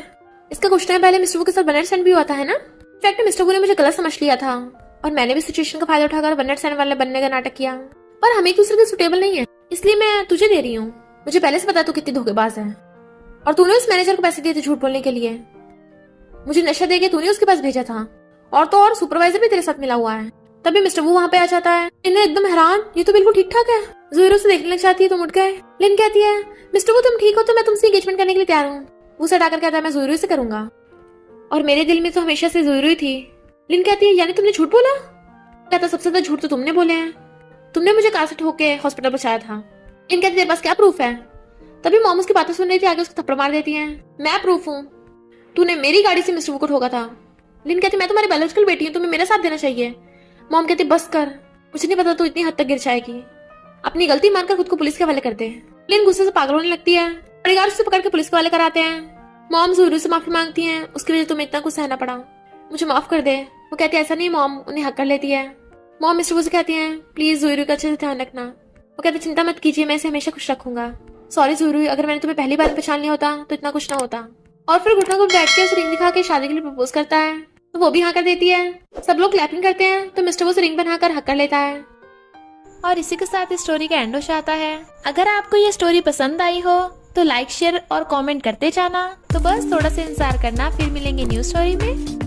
इसका कुछ टाइम पहले मिस्टर वो के साथ वन नाइट स्टैंड भी हुआ था है ना। इनफैक्ट मिस्टर वो ने मुझे गलत समझ लिया था और मैंने भी सिचुएशन का फायदा उठाकर वन नाइट स्टैंड वाले बनने का नाटक किया, पर हम एक दूसरे के सुटेबल नहीं है, इसलिए मैं तुझे दे रही हूँ। मुझे पहले से पता तू कितनी धोखेबाज है, और तूने उस मैनेजर को पैसे दिए थे झूठ बोलने के लिए, मुझे नशा देके तूने उसके पास भेजा था, और तो और सुपरवाइजर भी तेरे साथ मिला हुआ है। तभी मिस्टर वो वहां पे आ जाता है। लिन एकदम हैरान, ये तो बिल्कुल ठीक ठाक है। जूरी से देखने लग जाती है तो मुड़ गए। लिन कहती है मिस्टर वो तुम ठीक हो तो मैं तुमसे एंगेजमेंट करने के लिए तैयार हूँ। वो सर आकर कहता है मैं जूरी से करूंगा, और मेरे दिल में तो हमेशा से जूरी थी। लिन कहती है यानी तुमने झूठ बोला? कहता सबसे ज्यादा झूठ तो तुमने बोले हैं, तुमने मुझे कार से ठोक के हॉस्पिटल पहुंचाया था। लिन कहती तेरे पास क्या प्रूफ है? तभी मॉम उसकी बातें सुन रही थी, आगे उसको थप्पड़ मार देती है। मैं प्रूफ हूँ, तूने मेरी गाड़ी से मिस्टर वू को ठोका था। लिन कहती मैं तुम्हारी बायोलॉजिकल बेटी हूँ, तुम्हें मेरा साथ देना चाहिए। मॉम कहती बस कर, मुझे नहीं पता तू इतनी हद तक गिर जाएगी, अपनी गलती मानकर खुद को पुलिस के हवाले कर दे। लिन गुस्से से पागल होने लगती है। बॉडीगार्ड उसे पकड़ के पुलिस के हवाले कराते हैं। मॉम ज़ुरू से माफी मांगती हैं, उसकी वजह से तुम्हें इतना कुछ सहना पड़ा, मुझे माफ कर दे। वो कहती है ऐसा नहीं मॉम, उन्हें हक कर लेती है। मॉम मिस्टर वू से कहती हैं प्लीज ज़ुरू का अच्छे से ध्यान रखना। वो कहते चिंता मत कीजिए, मैं इसे हमेशा खुश रखूंगा। सॉरी ज़ुरू, अगर मैंने तुम्हें पहली बार पहचान लिया होता तो इतना कुछ ना होता। और फिर घुटनों को बैठ के उस रिंग दिखा के शादी के लिए प्रपोज करता है, तो वो भी हाँ कर देती है। सब लोग क्लैपिंग करते हैं तो मिस्टर वो रिंग बनाकर हक कर लेता है। और इसी के साथ इस स्टोरी का एंड हो जाता है। अगर आपको ये स्टोरी पसंद आई हो तो लाइक शेयर और कमेंट करते जाना। तो बस थोड़ा सा इंतजार करना, फिर मिलेंगे न्यू स्टोरी में।